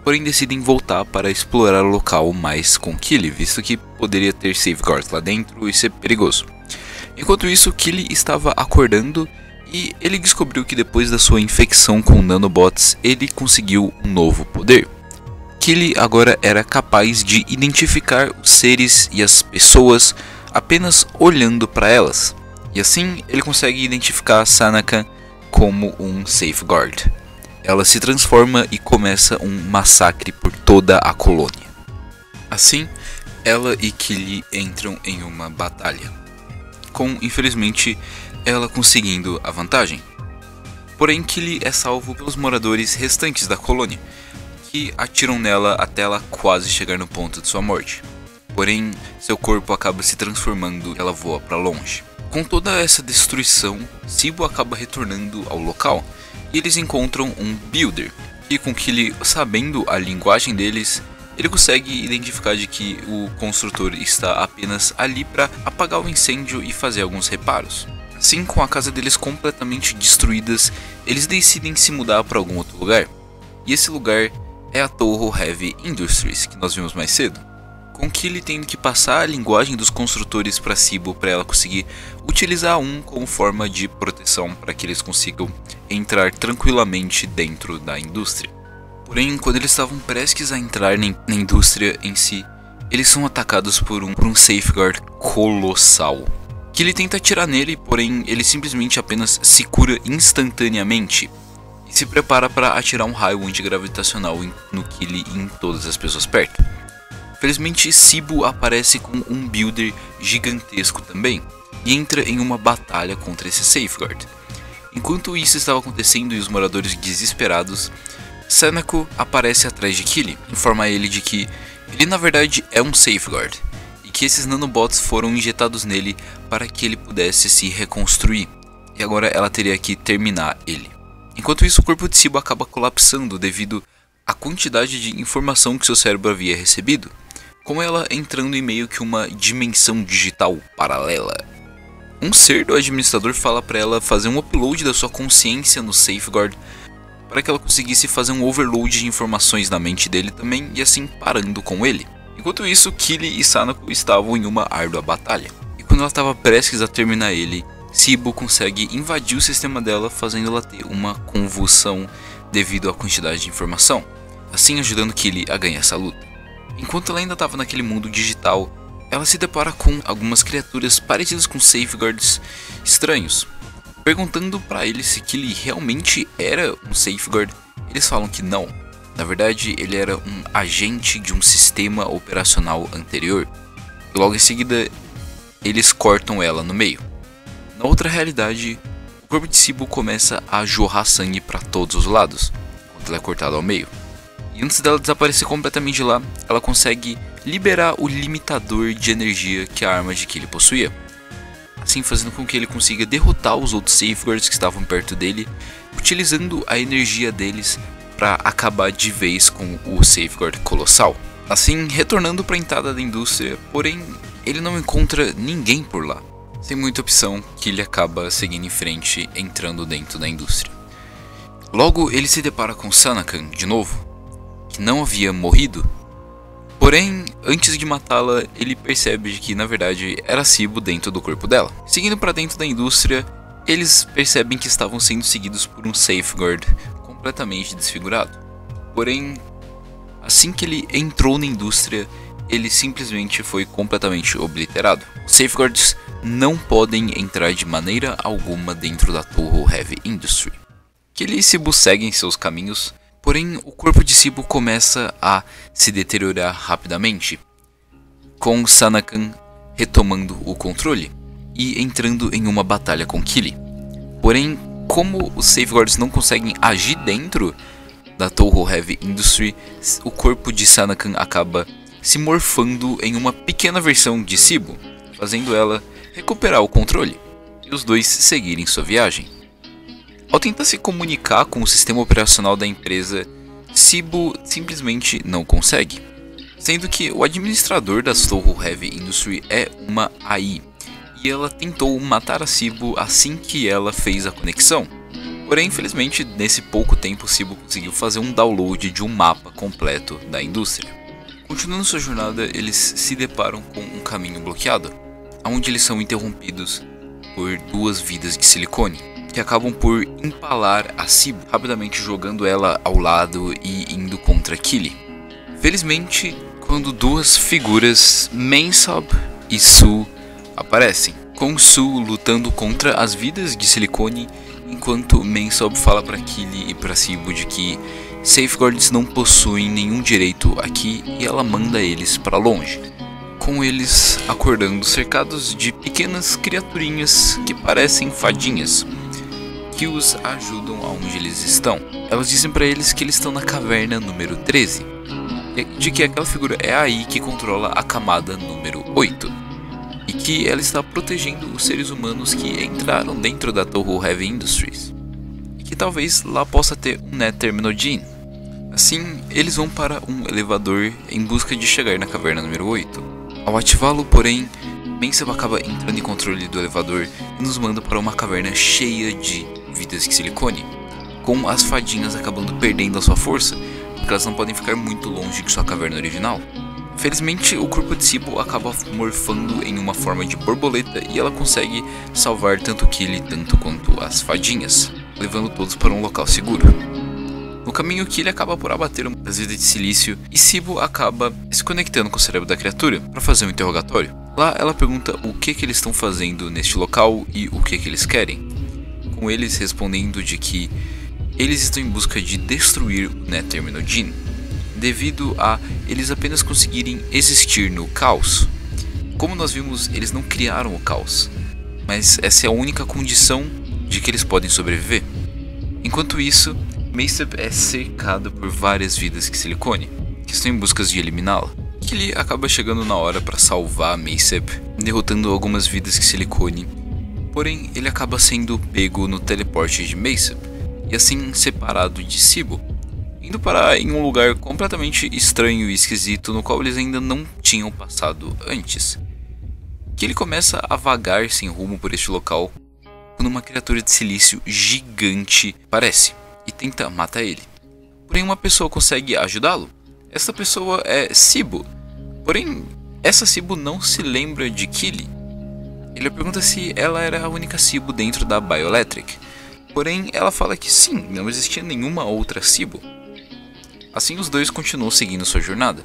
porém decidem voltar para explorar o local mais com Kili, visto que poderia ter safeguards lá dentro e ser perigoso. Enquanto isso, Kili estava acordando e ele descobriu que depois da sua infecção com nanobots, ele conseguiu um novo poder. Kili agora era capaz de identificar os seres e as pessoas apenas olhando para elas. E assim, ele consegue identificar Sanaka como um safeguard. Ela se transforma e começa um massacre por toda a colônia. Assim, ela e Kili entram em uma batalha, com, infelizmente, ela conseguindo a vantagem. Porém, Kili é salvo pelos moradores restantes da colônia, que atiram nela até ela quase chegar no ponto de sua morte. Porém, seu corpo acaba se transformando e ela voa para longe. Com toda essa destruição, Sibo acaba retornando ao local e eles encontram um Builder, que com Kili sabendo a linguagem deles, ele consegue identificar de que o construtor está apenas ali para apagar o incêndio e fazer alguns reparos. Assim, com a casa deles completamente destruídas, eles decidem se mudar para algum outro lugar. E esse lugar é a Touhou Heavy Industries, que nós vimos mais cedo. Com Kili tendo que passar a linguagem dos construtores para Sibo para ela conseguir utilizar um como forma de proteção para que eles consigam entrar tranquilamente dentro da indústria. Porém, quando eles estavam prestes a entrar na indústria em si, eles são atacados por um safeguard colossal. Kili tenta atirar nele, porém ele simplesmente apenas se cura instantaneamente e se prepara para atirar um raio antigravitacional no Kili e em todas as pessoas perto. Felizmente, Sibo aparece com um builder gigantesco também e entra em uma batalha contra esse safeguard. Enquanto isso estava acontecendo e os moradores desesperados, Sanako aparece atrás de Kili, informa ele de que ele na verdade é um safeguard e que esses nanobots foram injetados nele para que ele pudesse se reconstruir e agora ela teria que terminar ele. Enquanto isso, o corpo de Sibo acaba colapsando devido à quantidade de informação que seu cérebro havia recebido, com ela entrando em meio que uma dimensão digital paralela. Um ser do administrador fala para ela fazer um upload da sua consciência no safeguard para que ela conseguisse fazer um overload de informações na mente dele também e assim parando com ele. Enquanto isso, Kili e Sanako estavam em uma árdua batalha. E quando ela estava prestes a terminar ele, Sibo consegue invadir o sistema dela, fazendo ela ter uma convulsão devido à quantidade de informação, assim ajudando Kili a ganhar essa luta. Enquanto ela ainda estava naquele mundo digital, ela se depara com algumas criaturas parecidas com safeguards estranhos. Perguntando para ele se Kili realmente era um safeguard, eles falam que não. Na verdade, ele era um agente de um sistema operacional anterior. E logo em seguida, eles cortam ela no meio. Na outra realidade, o corpo de Sibo começa a jorrar sangue para todos os lados, enquanto ela é cortada ao meio. E antes dela desaparecer completamente de lá, ela consegue liberar o limitador de energia que a arma de Kili possuía, assim fazendo com que ele consiga derrotar os outros safeguards que estavam perto dele, utilizando a energia deles para acabar de vez com o safeguard colossal. Assim, retornando para a entrada da indústria, porém ele não encontra ninguém por lá. Sem muita opção, que ele acaba seguindo em frente, entrando dentro da indústria. Logo, ele se depara com Sanakan de novo, que não havia morrido. Porém, antes de matá-la, ele percebe que na verdade era Sibo dentro do corpo dela. Seguindo para dentro da indústria, eles percebem que estavam sendo seguidos por um safeguard completamente desfigurado. Porém, assim que ele entrou na indústria, ele simplesmente foi completamente obliterado. Os safeguards não podem entrar de maneira alguma dentro da Touhou Heavy Industry. Kili e Sibo seguem seus caminhos. Porém, o corpo de Sibo começa a se deteriorar rapidamente, com Sanakan retomando o controle. e entrando em uma batalha com Kili. Porém, como os Safeguards não conseguem agir dentro da Touhou Heavy Industry, o corpo de Sanakan acaba se morfando em uma pequena versão de Sibu, fazendo ela recuperar o controle e os dois seguirem sua viagem. Ao tentar se comunicar com o sistema operacional da empresa, Sibu simplesmente não consegue, sendo que o administrador da Touhou Heavy Industry é uma AI, e ela tentou matar a Sibu assim que ela fez a conexão. Porém, infelizmente, nesse pouco tempo, Sibu conseguiu fazer um download de um mapa completo da indústria. Continuando sua jornada, eles se deparam com um caminho bloqueado, onde eles são interrompidos por duas vidas de silicone, que acabam por empalar a Sibu, rapidamente jogando ela ao lado e indo contra Kili. Felizmente, quando duas figuras, Mainsob e Su, aparecem, com Su lutando contra as vidas de silicone, enquanto Mainsob fala para Kili e para Sibu de que Safeguards não possuem nenhum direito aqui e ela manda eles para longe, com eles acordando cercados de pequenas criaturinhas que parecem fadinhas, que os ajudam aonde eles estão. Elas dizem para eles que eles estão na caverna número 13, de que aquela figura é a AI que controla a camada número 8, e que ela está protegendo os seres humanos que entraram dentro da Touhou Heavy Industries, e que talvez lá possa ter um Net Terminal Gene. Assim, eles vão para um elevador em busca de chegar na caverna número 8. Ao ativá-lo, porém, Mainsob acaba entrando em controle do elevador e nos manda para uma caverna cheia de vidas de silicone, com as fadinhas acabando perdendo a sua força, porque elas não podem ficar muito longe de sua caverna original. Felizmente, o corpo de Sibu acaba morfando em uma forma de borboleta e ela consegue salvar tanto Kili tanto quanto as fadinhas, levando todos para um local seguro. No caminho, Kili acaba por abater uma das vidas de silício e Sibu acaba se conectando com o cérebro da criatura para fazer um interrogatório. Lá ela pergunta o que eles estão fazendo neste local e o que eles querem, com eles respondendo de que eles estão em busca de destruir o Net Terminal Gene, devido a eles apenas conseguirem existir no caos. Como nós vimos, eles não criaram o caos, mas essa é a única condição de que eles podem sobreviver. Enquanto isso, Mainsob é cercado por várias vidas de silicone, que estão em busca de eliminá-la. Kili acaba chegando na hora para salvar Mainsob, derrotando algumas vidas de silicone, porém ele acaba sendo pego no teleporte de Mainsob, e assim separado de Sibu, indo parar em um lugar completamente estranho e esquisito no qual eles ainda não tinham passado antes. Kili começa a vagar sem rumo por este local, quando uma criatura de silício gigante aparece e tenta matar ele. Porém, uma pessoa consegue ajudá-lo. Essa pessoa é Sibu. Porém, essa Sibu não se lembra de Kili. Ele pergunta se ela era a única Sibu dentro da Bioelectric. Porém, ela fala que sim, não existia nenhuma outra Sibu. Assim, os dois continuam seguindo sua jornada.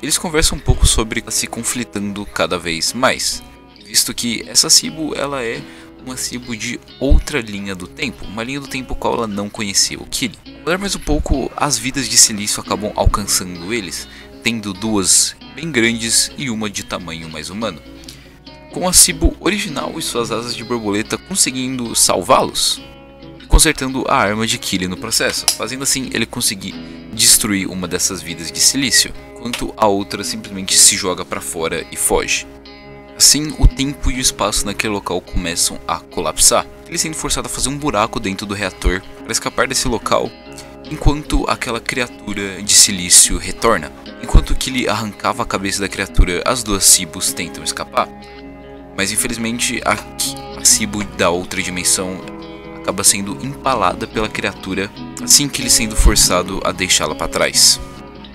Eles conversam um pouco sobre se conflitando cada vez mais, visto que essa Sibu ela é uma Sibu de outra linha do tempo, uma linha do tempo qual ela não conhecia o Kili. Ao olhar mais um pouco, as vidas de silício acabam alcançando eles, tendo duas bem grandes e uma de tamanho mais humano, com a Sibu original e suas asas de borboleta conseguindo salvá-los, consertando a arma de Kili no processo, fazendo assim ele conseguir destruir uma dessas vidas de silício, enquanto a outra simplesmente se joga para fora e foge. Assim, o tempo e o espaço naquele local começam a colapsar, ele sendo forçado a fazer um buraco dentro do reator para escapar desse local, enquanto aquela criatura de silício retorna. Enquanto Kili arrancava a cabeça da criatura, as duas Sibus tentam escapar, mas infelizmente a Sibu da outra dimensão acaba sendo empalada pela criatura, assim que ele sendo forçado a deixá-la para trás.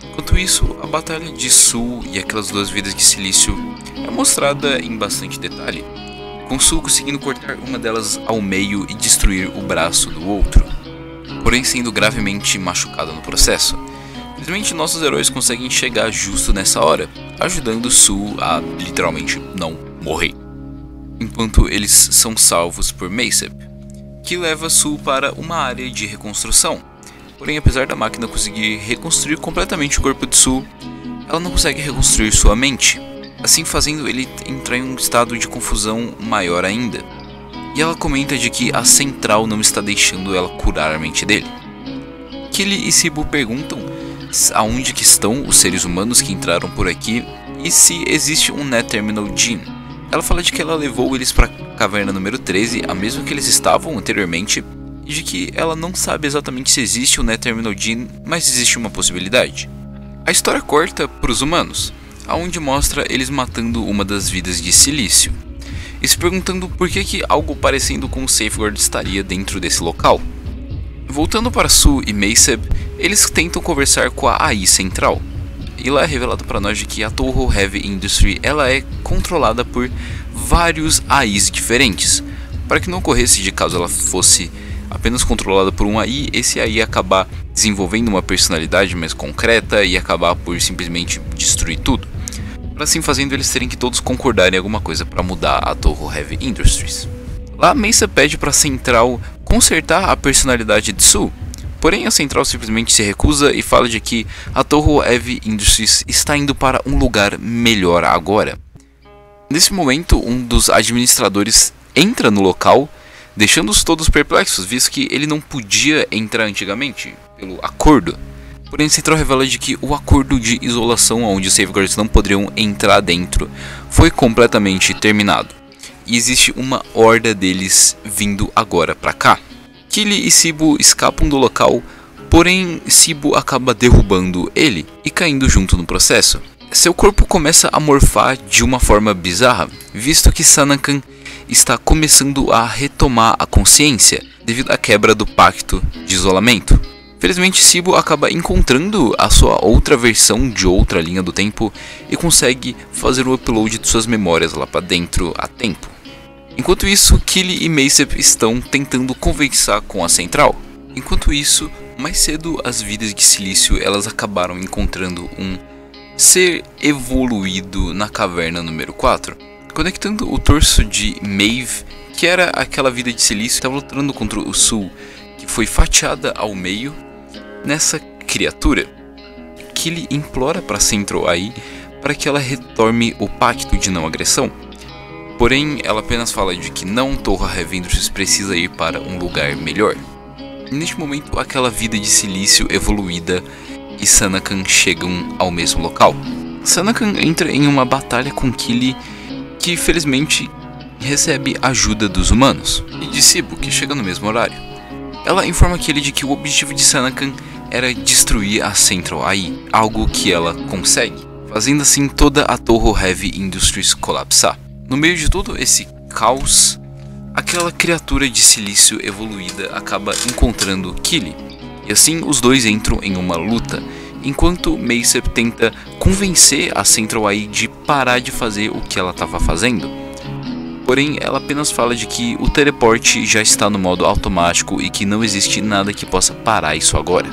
Enquanto isso, a batalha de Su e aquelas duas vidas de silício é mostrada em bastante detalhe, com Su conseguindo cortar uma delas ao meio e destruir o braço do outro, porém sendo gravemente machucada no processo. Felizmente, nossos heróis conseguem chegar justo nessa hora, ajudando Su a literalmente não morrer, enquanto eles são salvos por Mainsob, que leva Su para uma área de reconstrução. Porém, apesar da máquina conseguir reconstruir completamente o corpo de Su, ela não consegue reconstruir sua mente, assim fazendo ele entrar em um estado de confusão maior ainda. E ela comenta de que a central não está deixando ela curar a mente dele. Kili e Sibu perguntam aonde que estão os seres humanos que entraram por aqui e se existe um Net Terminal Gene. Ela fala de que ela levou eles para a caverna número 13, a mesma que eles estavam anteriormente, e de que ela não sabe exatamente se existe um Net Terminal Gene, mas existe uma possibilidade. A história corta para os humanos, aonde mostra eles matando uma das vidas de silício, e se perguntando por que algo parecendo com o Safeguard estaria dentro desse local. Voltando para Su e Meseb, eles tentam conversar com a AI central, e lá é revelado para nós de que a Touhou Heavy Industry ela é controlada por vários AIs diferentes, para que não ocorresse de caso ela fosse apenas controlada por um AI, esse AI ia acabar desenvolvendo uma personalidade mais concreta e acabar por simplesmente destruir tudo. Para assim fazendo eles terem que todos concordarem em alguma coisa para mudar a Touhou Heavy Industries. Lá Mesa pede para a Central consertar a personalidade de Su, porém a Central simplesmente se recusa e fala de que a Touhou Heavy Industries está indo para um lugar melhor agora. Nesse momento um dos administradores entra no local, deixando-os todos perplexos, visto que ele não podia entrar antigamente pelo acordo. Porém, a Central revela de que o acordo de isolação onde os Safeguards não poderiam entrar dentro foi completamente terminado. E existe uma horda deles vindo agora para cá. Kili e Sibu escapam do local, porém Sibu acaba derrubando ele e caindo junto no processo. Seu corpo começa a morfar de uma forma bizarra, visto que Sanakan está começando a retomar a consciência devido à quebra do pacto de isolamento. Felizmente Sibu acaba encontrando a sua outra versão de outra linha do tempo e consegue fazer o upload de suas memórias lá para dentro a tempo. Enquanto isso, Kili e Meseb estão tentando conversar com a Central. Enquanto isso, mais cedo as vidas de silício elas acabaram encontrando um ser evoluído na caverna número 4, conectando o torso de Maeve, que era aquela vida de silício que estava lutando contra o Sul, que foi fatiada ao meio. Nessa criatura, Kili implora para Central AI para que ela retorne o pacto de não agressão. Porém, ela apenas fala de que não, Touhou Heavy Industries precisa ir para um lugar melhor. Neste momento, aquela vida de silício evoluída e Sanakan chegam ao mesmo local. Sanakan entra em uma batalha com Kili, que felizmente recebe ajuda dos humanos, e de Sibu, que chega no mesmo horário. Ela informa Kili de que o objetivo de Sanakan era destruir a Central AI, algo que ela consegue, fazendo assim toda a Touhou Heavy Industries colapsar. No meio de todo esse caos, aquela criatura de silício evoluída acaba encontrando Kili, e assim os dois entram em uma luta, enquanto Meseb tenta convencer a Central AI de parar de fazer o que ela estava fazendo. Porém, ela apenas fala de que o teleporte já está no modo automático e que não existe nada que possa parar isso agora.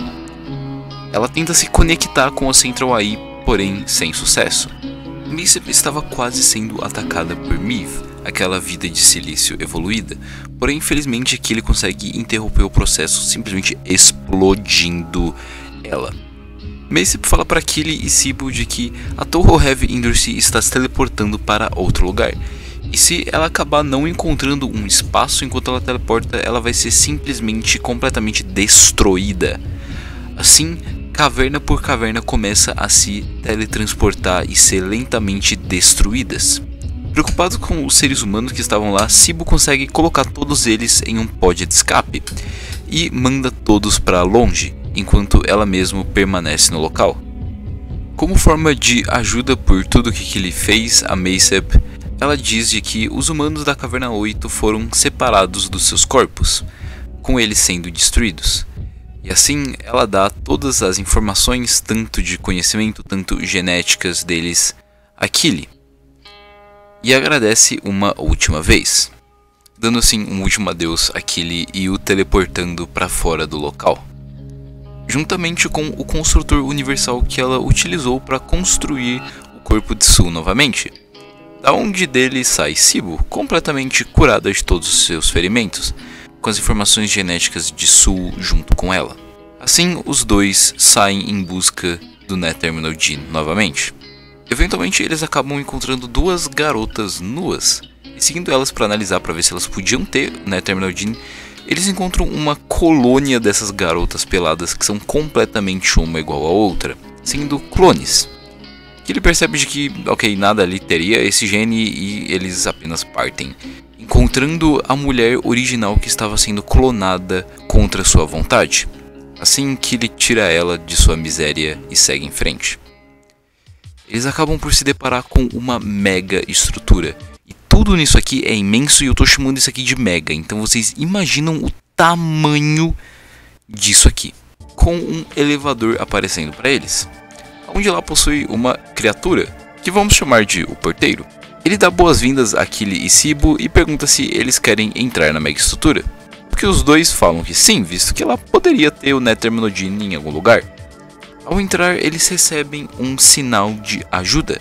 Ela tenta se conectar com a Central AI, porém sem sucesso. Meseb estava quase sendo atacada por Maeve, aquela vida de silício evoluída, porém infelizmente aqui ele consegue interromper o processo simplesmente explodindo ela. Meseb fala para Kili e Sibu de que a Touhou Heavy Industry está se teleportando para outro lugar, e se ela acabar não encontrando um espaço enquanto ela teleporta, ela vai ser simplesmente completamente destruída. Assim, caverna por caverna começa a se teletransportar e ser lentamente destruídas. Preocupado com os seres humanos que estavam lá, Sibu consegue colocar todos eles em um pod de escape e manda todos para longe, enquanto ela mesma permanece no local. Como forma de ajuda por tudo que Kili fez a Meseb, ela diz de que os humanos da Caverna 8 foram separados dos seus corpos, com eles sendo destruídos. E assim ela dá todas as informações, tanto de conhecimento, tanto genéticas deles a Kili. E agradece uma última vez, dando assim um último adeus a Kili e o teleportando para fora do local. Juntamente com o construtor universal que ela utilizou para construir o corpo de Su novamente. Da onde dele sai Sibu, completamente curada de todos os seus ferimentos, com as informações genéticas de Su junto com ela. Assim, os dois saem em busca do Net Terminal Gene novamente. Eventualmente eles acabam encontrando duas garotas nuas, e seguindo elas para analisar para ver se elas podiam ter Nethermaldine, eles encontram uma colônia dessas garotas peladas que são completamente uma igual à outra, sendo clones. Que ele percebe de que, ok, nada ali teria esse gene e eles apenas partem, encontrando a mulher original que estava sendo clonada contra sua vontade. Assim que ele tira ela de sua miséria e segue em frente. Eles acabam por se deparar com uma mega estrutura. E tudo nisso aqui é imenso e eu tô chamando isso aqui de mega. Então vocês imaginam o tamanho disso aqui. Com um elevador aparecendo para eles. Onde lá possui uma criatura, que vamos chamar de o porteiro. Ele dá boas-vindas a Kili e Sibo e pergunta se eles querem entrar na mega estrutura. Porque os dois falam que sim, visto que ela poderia ter o Nethermaldine em algum lugar. Ao entrar, eles recebem um sinal de ajuda,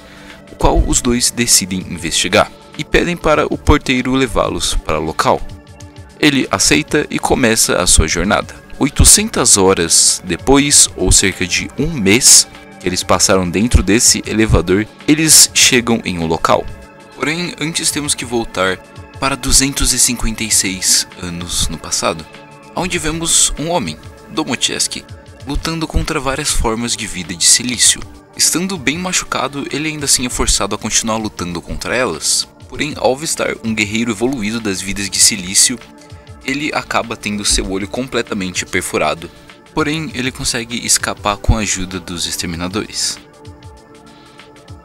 o qual os dois decidem investigar, e pedem para o porteiro levá-los para o local. Ele aceita e começa a sua jornada. 800 horas depois, ou cerca de um mês, que eles passaram dentro desse elevador, eles chegam em um local. Porém, antes temos que voltar para 256 anos no passado, onde vemos um homem, Domocheski, lutando contra várias formas de vida de silício. Estando bem machucado, ele ainda assim é forçado a continuar lutando contra elas. Porém, ao avistar um guerreiro evoluído das vidas de silício, ele acaba tendo seu olho completamente perfurado. Porém, ele consegue escapar com a ajuda dos exterminadores.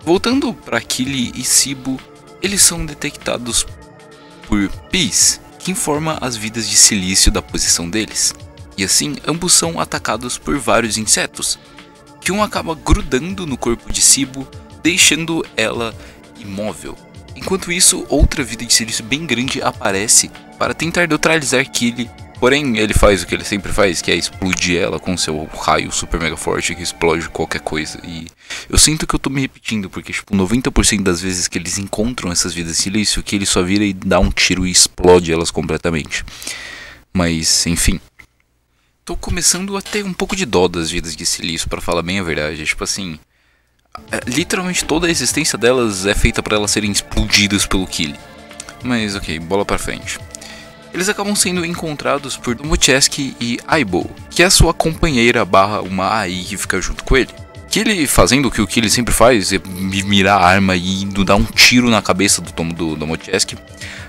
Voltando para Kili e Sibo, eles são detectados por Peace, que informa as vidas de silício da posição deles. E assim, ambos são atacados por vários insetos, que um acaba grudando no corpo de Sibo, deixando ela imóvel. Enquanto isso, outra vida de silício bem grande aparece para tentar neutralizar Kili, porém ele faz o que ele sempre faz, que é explodir ela com seu raio super mega forte que explode qualquer coisa. E eu sinto que eu tô me repetindo, porque tipo 90% das vezes que eles encontram essas vidas de silício, que ele só vira e dá um tiro e explode elas completamente. Mas enfim, tô começando a ter um pouco de dó das vidas de silício, pra falar bem a verdade. Tipo assim, literalmente toda a existência delas é feita para elas serem explodidas pelo Kili. Mas ok, bola pra frente. Eles acabam sendo encontrados por Domocheski e Aibo, que é sua companheira barra uma AI que fica junto com ele. Que ele fazendo o que o Kili sempre faz, é mirar a arma e indo dar um tiro na cabeça do Domocheski,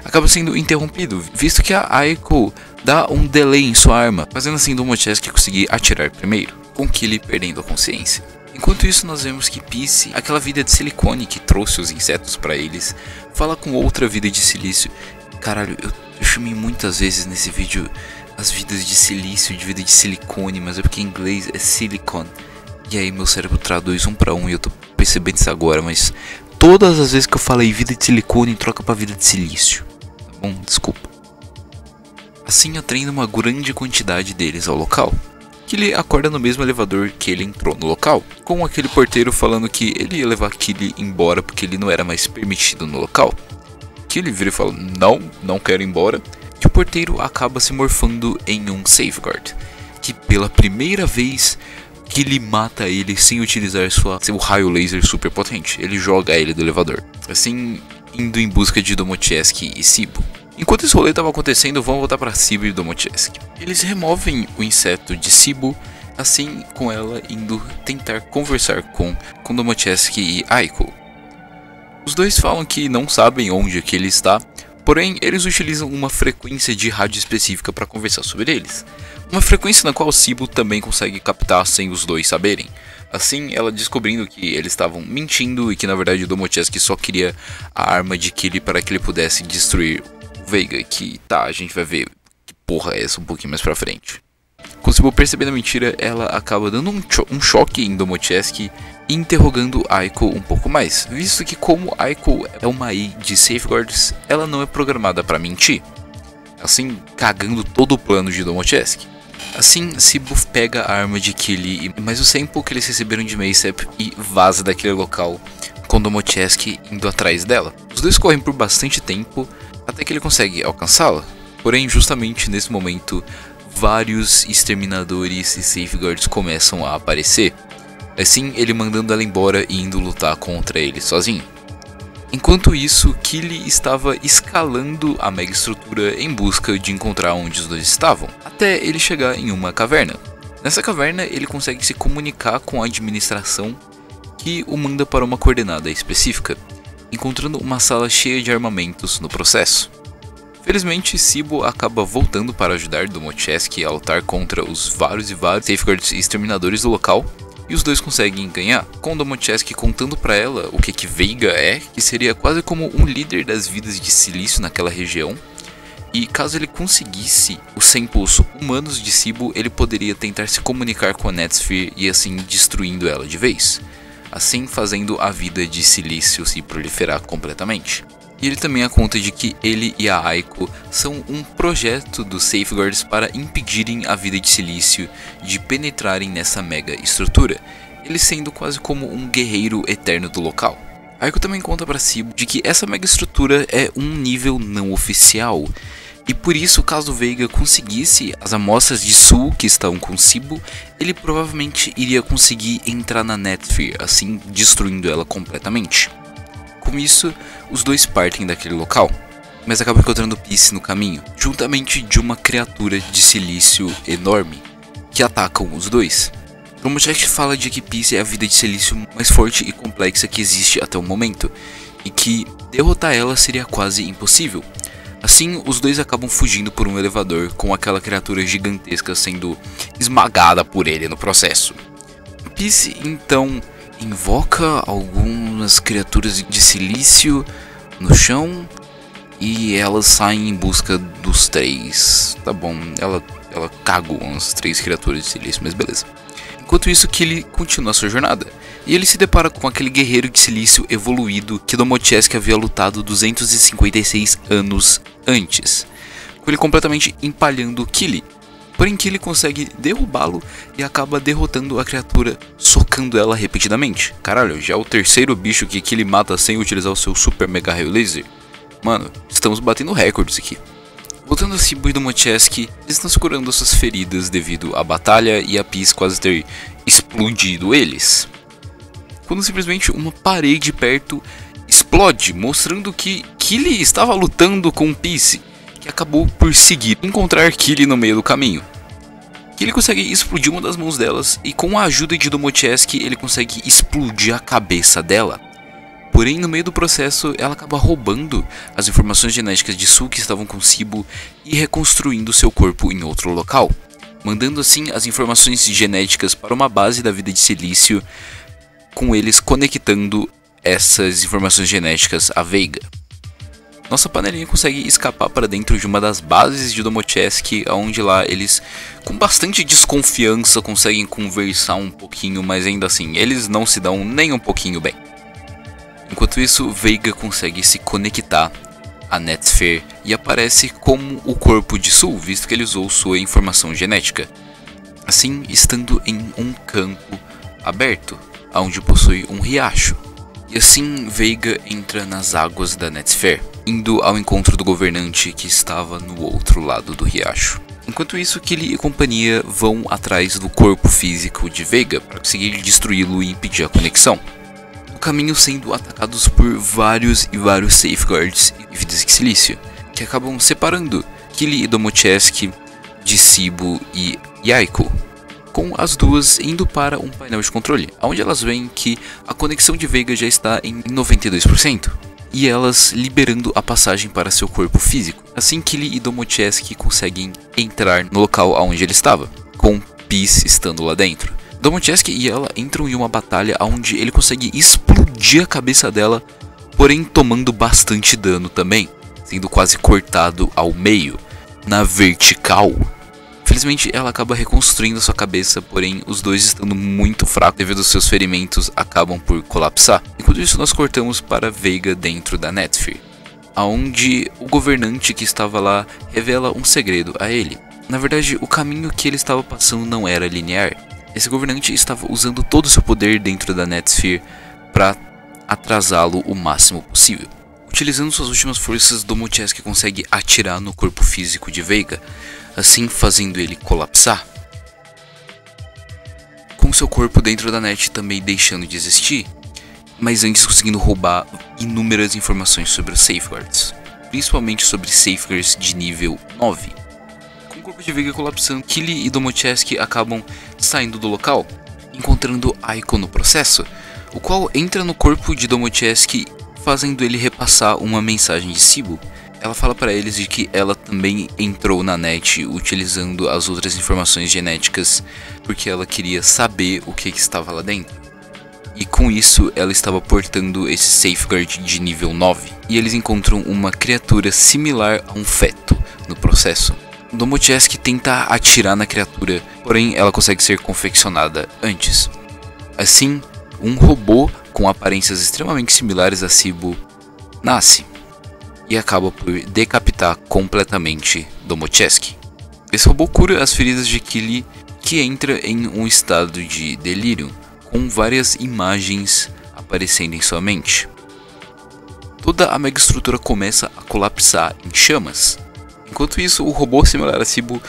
acaba sendo interrompido, visto que a Aiko dá um delay em sua arma, fazendo assim Domocheski conseguir atirar primeiro, com Kili perdendo a consciência. Enquanto isso, nós vemos que Peace, aquela vida de silicone que trouxe os insetos para eles, fala com outra vida de silício. Caralho, eu chamei muitas vezes nesse vídeo as vidas de silício, de vida de silicone, mas é porque em inglês é silicone. E aí meu cérebro traduz um para um e eu tô percebendo isso agora, mas todas as vezes que eu falei vida de silicone, troca pra vida de silício. Tá bom? Desculpa. Assim atraindo uma grande quantidade deles ao local. Que ele acorda no mesmo elevador que ele entrou no local, com aquele porteiro falando que ele ia levar Kili embora porque ele não era mais permitido no local. Que ele vira e fala, não quero ir embora. E o porteiro acaba se morfando em um safeguard, que pela primeira vez Kili mata ele sem utilizar seu raio laser super potente. Ele joga ele do elevador, assim indo em busca de Domocheski e Sibo. Enquanto esse rolê estava acontecendo, vamos voltar para Sibo e Domocheski. Eles removem o inseto de Sibo, assim com ela indo tentar conversar com Domocheski e Aiko. Os dois falam que não sabem onde é que ele está, porém eles utilizam uma frequência de rádio específica para conversar sobre eles. Uma frequência na qual Sibo também consegue captar sem os dois saberem. Assim, ela descobrindo que eles estavam mentindo e que na verdade Domocheski só queria a arma de Kili para que ele pudesse destruir Veiga, que tá, a gente vai ver que porra é essa um pouquinho mais pra frente. Conseguiu perceber a mentira, ela acaba dando um choque em Domocheski e interrogando Aiko um pouco mais, visto que como Aiko é uma AI de safeguards, ela não é programada pra mentir, assim cagando todo o plano de Domocheski. Assim, Sibo pega a arma de Kili e mais o sample que eles receberam de Maysep e vaza daquele local, com Domocheski indo atrás dela. Os dois correm por bastante tempo, até que ele consegue alcançá-la, porém justamente nesse momento vários exterminadores e safeguards começam a aparecer, assim ele mandando ela embora e indo lutar contra ele sozinho. Enquanto isso, Killly estava escalando a mega estrutura em busca de encontrar onde os dois estavam, até ele chegar em uma caverna. Nessa caverna ele consegue se comunicar com a administração, que o manda para uma coordenada específica, encontrando uma sala cheia de armamentos no processo. Felizmente, Sibo acaba voltando para ajudar Domocheski a lutar contra os vários safeguards e exterminadores do local, e os dois conseguem ganhar, com Domocheski contando para ela o que Veiga é, que seria quase como um líder das vidas de silício naquela região, e caso ele conseguisse os samples humanos de Sibo, ele poderia tentar se comunicar com a Netsphere e assim destruindo ela de vez, assim fazendo a vida de silício se proliferar completamente. E ele também conta de que ele e a Aiko são um projeto dos Safeguards para impedirem a vida de silício de penetrarem nessa mega estrutura, ele sendo quase como um guerreiro eterno do local. Aiko também conta para Sibo de que essa mega estrutura é um nível não oficial, e por isso, caso Veiga conseguisse as amostras de Sul que estão com Sibo, ele provavelmente iria conseguir entrar na Netsphere, assim destruindo ela completamente. Com isso, os dois partem daquele local, mas acabam encontrando Peace no caminho, juntamente de uma criatura de silício enorme, que atacam os dois. Domocheski fala de que Peace é a vida de silício mais forte e complexa que existe até o momento, e que derrotar ela seria quase impossível. Assim, os dois acabam fugindo por um elevador, com aquela criatura gigantesca sendo esmagada por ele no processo. Peace então invoca algumas criaturas de silício no chão e elas saem em busca dos três. Tá bom, ela cagou umas 3 criaturas de silício, mas beleza. Enquanto isso, Killly continua sua jornada e ele se depara com aquele guerreiro de silício evoluído que Domocheski havia lutado 256 anos antes, com ele completamente empalhando Killly. Porém, Killly consegue derrubá-lo e acaba derrotando a criatura, socando ela repetidamente. Caralho, já é o terceiro bicho que Killly mata sem utilizar o seu super mega raio laser. Mano, estamos batendo recordes aqui. Voltando a Sibo e Domocheski, eles estão se curando suas feridas devido à batalha e a Peace quase ter explodido eles, quando simplesmente uma parede perto explode, mostrando que Killly estava lutando com Peace, que acabou por seguir e encontrar Killly no meio do caminho. Killly consegue explodir uma das mãos delas e com a ajuda de Domocheski ele consegue explodir a cabeça dela. Porém, no meio do processo, ela acaba roubando as informações genéticas de Sul que estavam com Sibo e reconstruindo seu corpo em outro local, mandando assim as informações genéticas para uma base da vida de silício, com eles conectando essas informações genéticas a Veiga. Nossa panelinha consegue escapar para dentro de uma das bases de Domocheski, onde lá eles, com bastante desconfiança, conseguem conversar um pouquinho, mas ainda assim, eles não se dão nem um pouquinho bem. Enquanto isso, Veiga consegue se conectar à Netsphere e aparece como o corpo de Sul, visto que ele usou sua informação genética, assim estando em um campo aberto, onde possui um riacho. E assim Veiga entra nas águas da Netsphere, indo ao encontro do governante que estava no outro lado do riacho. Enquanto isso, Killly e companhia vão atrás do corpo físico de Veiga para conseguir destruí-lo e impedir a conexão. No caminho sendo atacados por vários safeguards e vidas de silício, que acabam separando Killly e Domocheski de Sibo e Aiko, com as duas indo para um painel de controle, onde elas veem que a conexão de Veiga já está em 92%, e elas liberando a passagem para seu corpo físico. Assim, Killly e Domocheski conseguem entrar no local onde ele estava, com Peace estando lá dentro. Domocheski e ela entram em uma batalha onde ele consegue explodir a cabeça dela, porém tomando bastante dano também, sendo quase cortado ao meio, na vertical. Felizmente ela acaba reconstruindo sua cabeça, porém os dois estando muito fracos devido aos seus ferimentos acabam por colapsar. Enquanto isso nós cortamos para Veiga dentro da Netsphere, aonde o governante que estava lá revela um segredo a ele. Na verdade, o caminho que ele estava passando não era linear. Esse governante estava usando todo o seu poder dentro da Netsphere para atrasá-lo o máximo possível. Utilizando suas últimas forças, Domocheski consegue atirar no corpo físico de Veiga, assim fazendo ele colapsar. Com seu corpo dentro da net também deixando de existir, mas antes conseguindo roubar inúmeras informações sobre os Safeguards, principalmente sobre Safeguards de nível 9. Com o corpo de Vega colapsando, Killy e Domocheski acabam saindo do local, encontrando Aiko no processo, o qual entra no corpo de Domocheski, fazendo ele repassar uma mensagem de Sibo. Ela fala para eles de que ela também entrou na net utilizando as outras informações genéticas porque ela queria saber o que estava lá dentro. E com isso ela estava portando esse Safeguard de nível 9. E eles encontram uma criatura similar a um feto no processo. Domocheski tenta atirar na criatura, porém ela consegue ser confeccionada antes. Assim, um robô com aparências extremamente similares a Sibo nasce e acaba por decapitar completamente Domocheski. Esse robô cura as feridas de Killy, que entra em um estado de delírio, com várias imagens aparecendo em sua mente. Toda a mega estrutura começa a colapsar em chamas. Enquanto isso, o robô similar a Sibo,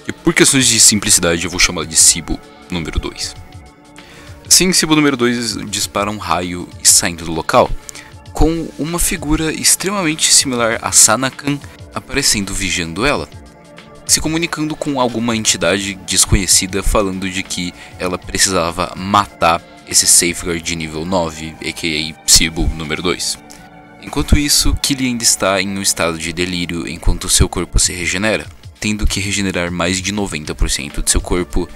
que por questões de simplicidade eu vou chamar de Sibo número 2. Assim, Sibo número 2 dispara um raio e saindo do local, com uma figura extremamente similar a Sanakan aparecendo vigiando ela, se comunicando com alguma entidade desconhecida falando de que ela precisava matar esse Safeguard de nível 9, a.k.a. Sibo número 2. Enquanto isso, Killy ainda está em um estado de delírio enquanto seu corpo se regenera, tendo que regenerar mais de 90% de seu corpo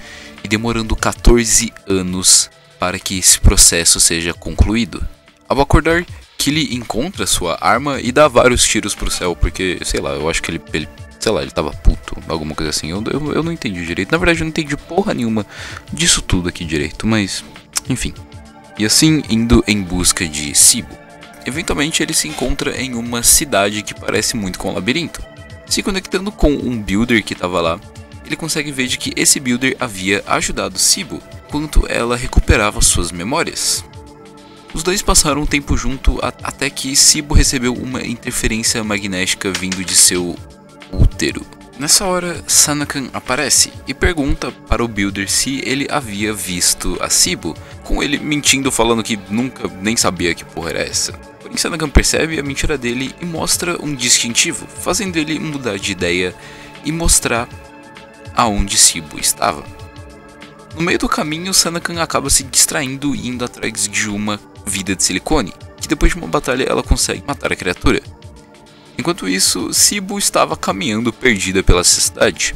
e demorando 14 anos para que esse processo seja concluído. Ao acordar, Killy encontra sua arma e dá vários tiros pro céu, porque, sei lá, eu acho que ele tava puto, alguma coisa assim, eu não entendi direito. Na verdade eu não entendi porra nenhuma disso tudo aqui direito, mas, enfim. E assim, indo em busca de Sibo, eventualmente ele se encontra em uma cidade que parece muito com um labirinto. Se conectando com um builder que estava lá, ele consegue ver de que esse builder havia ajudado Sibo enquanto ela recuperava suas memórias. Os dois passaram um tempo junto até que Sibo recebeu uma interferência magnética vindo de seu útero. Nessa hora, Sanakan aparece e pergunta para o builder se ele havia visto a Sibo, com ele mentindo falando que nunca nem sabia que porra era essa. Porém, Sanakan percebe a mentira dele e mostra um distintivo, fazendo ele mudar de ideia e mostrar aonde Sibo estava. No meio do caminho, Sanakan acaba se distraindo e indo atrás de uma vida de silicone, que depois de uma batalha ela consegue matar a criatura. Enquanto isso, Sibo estava caminhando perdida pela cidade,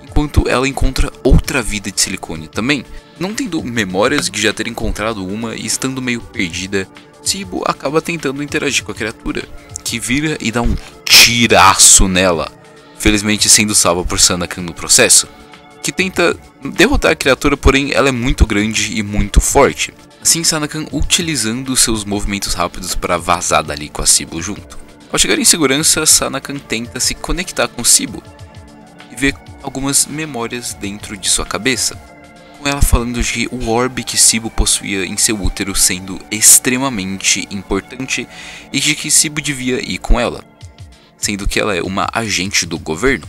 enquanto ela encontra outra vida de silicone também. Não tendo memórias de já ter encontrado uma e estando meio perdida, Sibo acaba tentando interagir com a criatura, que vira e dá um tiraço nela, felizmente sendo salva por Sanakan no processo, que tenta derrotar a criatura, porém ela é muito grande e muito forte. Assim, Sanakan utilizando seus movimentos rápidos para vazar dali com a Sibo junto. Ao chegar em segurança, Sanakan tenta se conectar com Sibo e vê algumas memórias dentro de sua cabeça, com ela falando de o orbe que Sibo possuía em seu útero sendo extremamente importante e de que Sibo devia ir com ela, sendo que ela é uma agente do governo.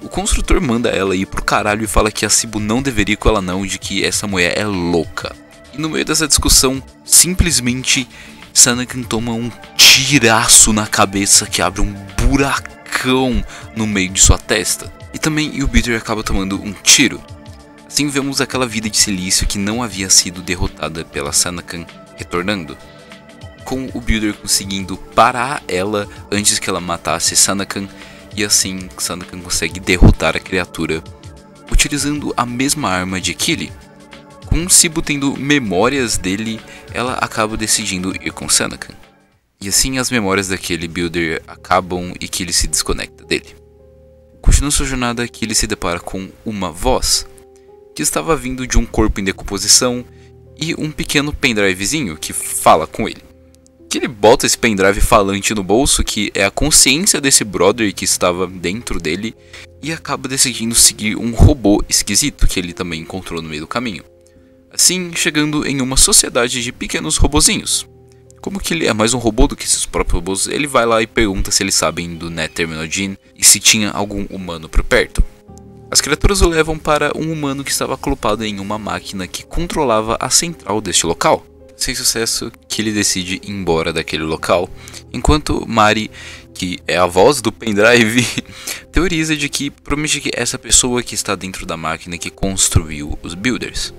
O construtor manda ela ir pro caralho e fala que a Sibo não deveria ir com ela não, de que essa mulher é louca. E no meio dessa discussão, simplesmente Sanakan toma um tiraço na cabeça que abre um buracão no meio de sua testa. E também o builder acaba tomando um tiro. Assim vemos aquela vida de silício que não havia sido derrotada pela Sanakan retornando, com o builder conseguindo parar ela antes que ela matasse Sanakan. E assim, Sanakan consegue derrotar a criatura utilizando a mesma arma de Killy. Com Sibo tendo memórias dele, ela acaba decidindo ir com Sanakan. E assim as memórias daquele builder acabam e Killy se desconecta dele. Continuando sua jornada, Killy se depara com uma voz que estava vindo de um corpo em decomposição e um pequeno pendrivezinho que fala com ele. Ele bota esse pendrive falante no bolso, que é a consciência desse brother que estava dentro dele, e acaba decidindo seguir um robô esquisito que ele também encontrou no meio do caminho. Assim, chegando em uma sociedade de pequenos robozinhos. Como que ele é mais um robô do que seus próprios robôs, ele vai lá e pergunta se eles sabem do Net Terminal Gene e se tinha algum humano por perto. As criaturas o levam para um humano que estava acoplado em uma máquina que controlava a central deste local. Sem sucesso, Kili decide ir embora daquele local, enquanto Mari, que é a voz do pendrive, teoriza de que promete que essa pessoa que está dentro da máquina que construiu os Builders.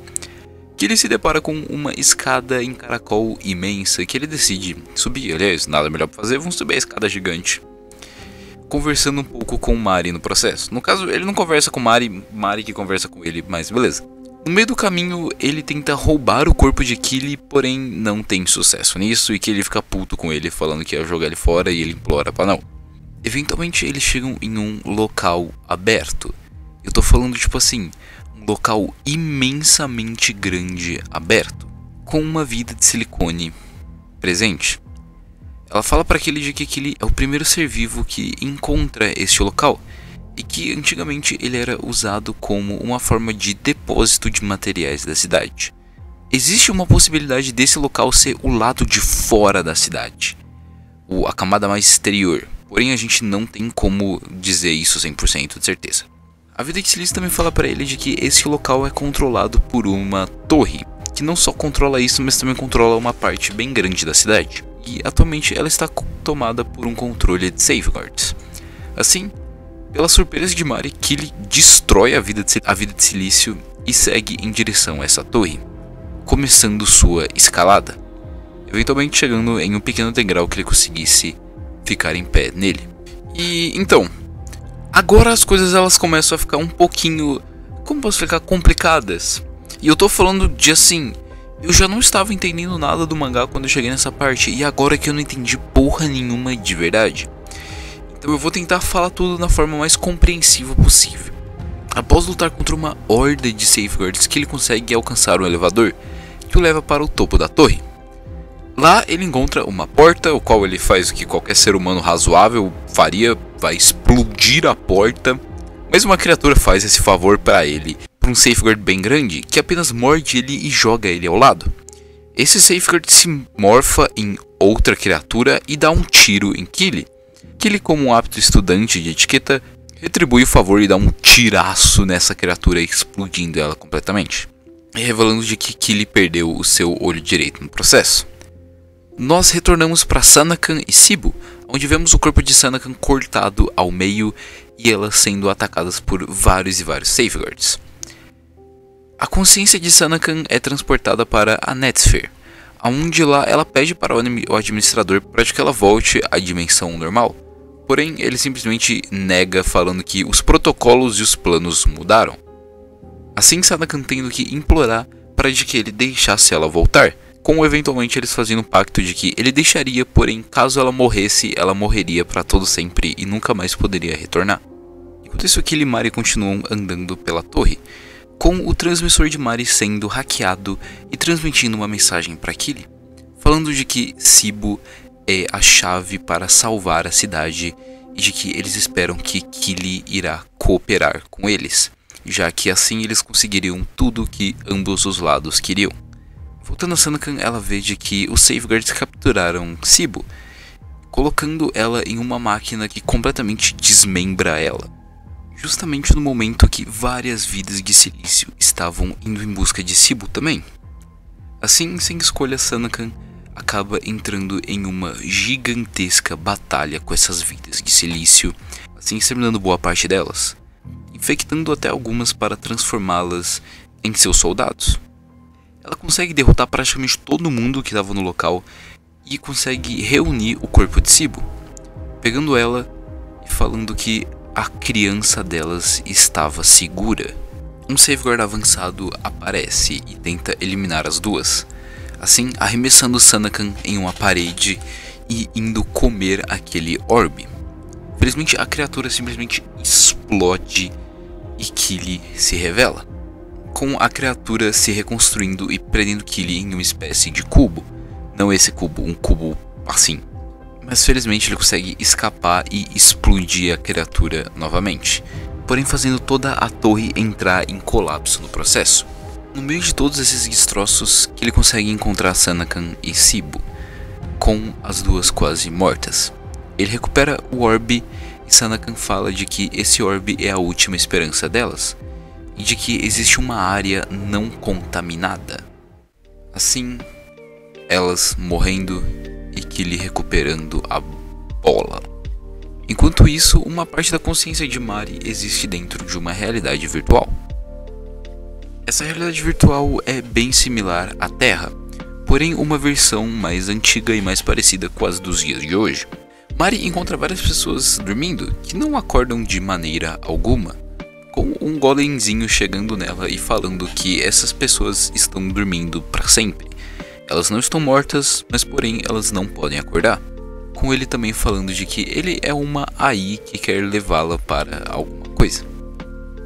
Kili se depara com uma escada em caracol imensa que ele decide subir. Aliás, nada melhor para fazer, vamos subir a escada gigante. Conversando um pouco com Mari no processo. No caso, ele não conversa com Mari, Mari que conversa com ele, mas beleza. No meio do caminho, ele tenta roubar o corpo de Kili, porém não tem sucesso nisso, e Kili fica puto com ele, falando que ia jogar ele fora, e ele implora pra não. Eventualmente, eles chegam em um local aberto. Eu tô falando tipo assim, um local imensamente grande aberto, com uma vida de silicone presente. Ela fala para Kili de que Kili é o primeiro ser vivo que encontra este local, e que antigamente ele era usado como uma forma de depósito de materiais da cidade. Existe uma possibilidade desse local ser o lado de fora da cidade, a camada mais exterior, porém a gente não tem como dizer isso 100% de certeza. A Vida Exilista também fala para ele de que esse local é controlado por uma torre, que não só controla isso, mas também controla uma parte bem grande da cidade. E atualmente ela está tomada por um controle de safeguards. Assim, pela surpresa de Mari, Kili destrói a vida de silício e segue em direção a essa torre, começando sua escalada, eventualmente chegando em um pequeno degrau que ele conseguisse ficar em pé nele. E então, agora as coisas elas começam a ficar um pouquinho, como posso ficar, complicadas. E eu tô falando de assim, eu já não estava entendendo nada do mangá quando eu cheguei nessa parte, e agora que eu não entendi porra nenhuma de verdade. Então eu vou tentar falar tudo da forma mais compreensiva possível. Após lutar contra uma horda de safeguards, que ele consegue alcançar um elevador que o leva para o topo da torre. Lá ele encontra uma porta, o qual ele faz o que qualquer ser humano razoável faria, vai explodir a porta. Mas uma criatura faz esse favor para ele, por um safeguard bem grande, que apenas morde ele e joga ele ao lado. Esse safeguard se morfa em outra criatura e dá um tiro em Kili. Kili, como um apto estudante de etiqueta, retribui o favor e dá um tiraço nessa criatura, explodindo ela completamente, e revelando de que Kili perdeu o seu olho direito no processo. Nós retornamos para Sanakan e Sibu, onde vemos o corpo de Sanakan cortado ao meio e elas sendo atacadas por vários e vários safeguards. A consciência de Sanakan é transportada para a Netsphere, onde lá ela pede para o administrador para que ela volte à dimensão normal. Porém, ele simplesmente nega, falando que os protocolos e os planos mudaram. Assim, Sanakan tendo que implorar para que ele deixasse ela voltar, com eventualmente eles fazendo um pacto de que ele deixaria, porém caso ela morresse, ela morreria para todo sempre e nunca mais poderia retornar. Enquanto isso, Kili e Mari continuam andando pela torre, com o transmissor de Mari sendo hackeado e transmitindo uma mensagem para Kili, falando de que Sibu é a chave para salvar a cidade e de que eles esperam que Kili irá cooperar com eles, já que assim eles conseguiriam tudo o que ambos os lados queriam. Voltando a Sanakan, ela vê de que os safeguards capturaram Sibu, colocando ela em uma máquina que completamente desmembra ela, justamente no momento que várias vidas de silício estavam indo em busca de Sibu também. Assim, sem escolha, Sanakan acaba entrando em uma gigantesca batalha com essas vidas de silício, assim exterminando boa parte delas, infectando até algumas para transformá-las em seus soldados. Ela consegue derrotar praticamente todo mundo que estava no local e consegue reunir o corpo de Sibu, pegando ela e falando que a criança delas estava segura. Um safeguard avançado aparece e tenta eliminar as duas, assim arremessando Sanakan em uma parede e indo comer aquele orbe. Felizmente a criatura simplesmente explode e Kili se revela, com a criatura se reconstruindo e prendendo Kili em uma espécie de cubo. Não esse cubo, um cubo assim. Mas felizmente ele consegue escapar e explodir a criatura novamente, porém fazendo toda a torre entrar em colapso no processo. No meio de todos esses destroços, que ele consegue encontrar Sanakan e Sibu, com as duas quase mortas. Ele recupera o orbe e Sanakan fala de que esse orbe é a última esperança delas, e de que existe uma área não contaminada. Assim, elas morrendo e Kili recuperando a bola. Enquanto isso, uma parte da consciência de Mari existe dentro de uma realidade virtual. Essa realidade virtual é bem similar à Terra, porém uma versão mais antiga e mais parecida com as dos dias de hoje. Mari encontra várias pessoas dormindo que não acordam de maneira alguma, com um golemzinho chegando nela e falando que essas pessoas estão dormindo para sempre. Elas não estão mortas, mas porém elas não podem acordar. Com ele também falando de que ele é uma AI que quer levá-la para alguma coisa.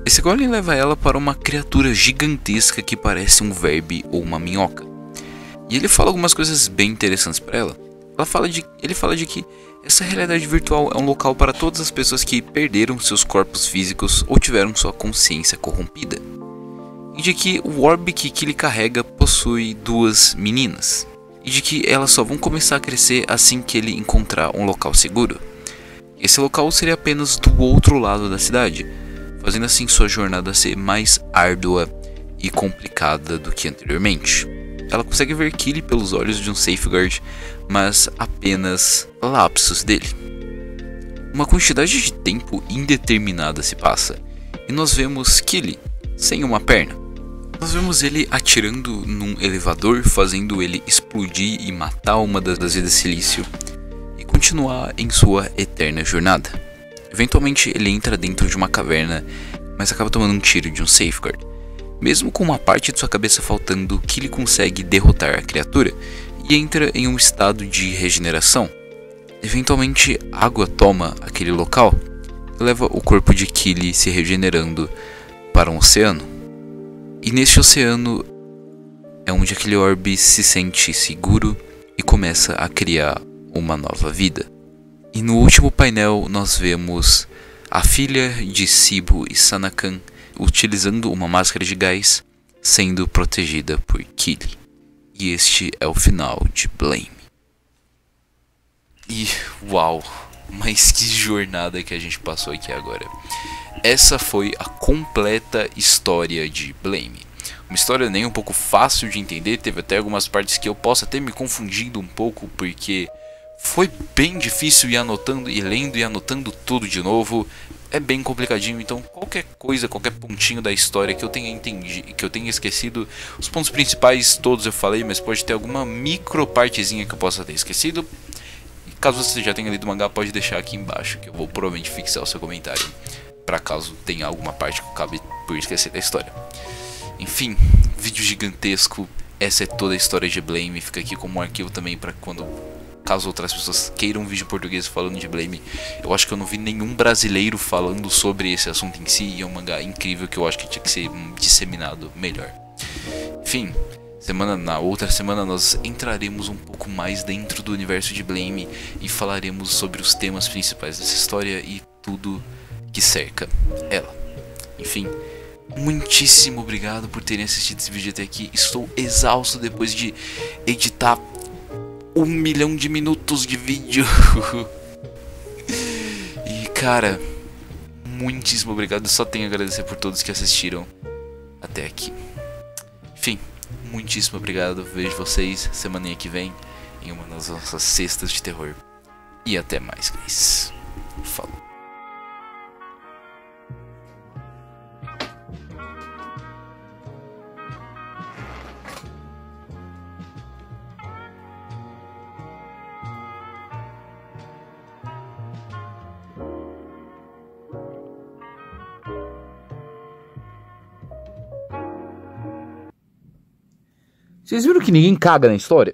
Esse golem leva ela para uma criatura gigantesca que parece um verme ou uma minhoca. E ele fala algumas coisas bem interessantes para ela. Ele fala de que essa realidade virtual é um local para todas as pessoas que perderam seus corpos físicos ou tiveram sua consciência corrompida. E de que o orbe que ele carrega possui 2 meninas. E de que elas só vão começar a crescer assim que ele encontrar um local seguro. Esse local seria apenas do outro lado da cidade, fazendo assim sua jornada ser mais árdua e complicada do que anteriormente. Ela consegue ver Kili pelos olhos de um safeguard, mas apenas lapsos dele. Uma quantidade de tempo indeterminada se passa, e nós vemos Kili sem uma perna. Nós vemos ele atirando num elevador, fazendo ele explodir e matar uma das vidas silício, e continuar em sua eterna jornada. Eventualmente ele entra dentro de uma caverna, mas acaba tomando um tiro de um safeguard. Mesmo com uma parte de sua cabeça faltando, Kili consegue derrotar a criatura e entra em um estado de regeneração. Eventualmente, água toma aquele local e leva o corpo de Kili se regenerando para um oceano. E neste oceano é onde aquele orbe se sente seguro e começa a criar uma nova vida. E no último painel nós vemos a filha de Sibo e Sanakan utilizando uma máscara de gás, sendo protegida por Kili. E este é o final de Blame. E uau, mas que jornada que a gente passou aqui agora. Essa foi a completa história de Blame. Uma história nem um pouco fácil de entender, teve até algumas partes que eu posso até me confundindo um pouco, porque foi bem difícil ir anotando e lendo e anotando tudo de novo. É bem complicadinho, então qualquer coisa, qualquer pontinho da história que eu tenha entendido, que eu tenha esquecido, os pontos principais todos eu falei, mas pode ter alguma micro partezinha que eu possa ter esquecido. E caso você já tenha lido o mangá, pode deixar aqui embaixo, que eu vou provavelmente fixar o seu comentário, para caso tenha alguma parte que eu acabe por esquecer da história. Enfim, vídeo gigantesco, essa é toda a história de Blame, fica aqui como um arquivo também para caso outras pessoas queiram um vídeo em português falando de Blame. Eu acho que eu não vi nenhum brasileiro falando sobre esse assunto em si, e é um mangá incrível que eu acho que tinha que ser disseminado melhor. Enfim, na outra semana nós entraremos um pouco mais dentro do universo de Blame e falaremos sobre os temas principais dessa história e tudo que cerca ela. Enfim, muitíssimo obrigado por terem assistido esse vídeo até aqui. Estou exausto depois de editar 1 milhão de minutos de vídeo. E cara, muitíssimo obrigado. Só tenho a agradecer por todos que assistiram até aqui. Enfim, muitíssimo obrigado. Vejo vocês semana que vem em uma das nossas cestas de terror. E até mais, guys. Falou. Vocês viram que ninguém caga na história?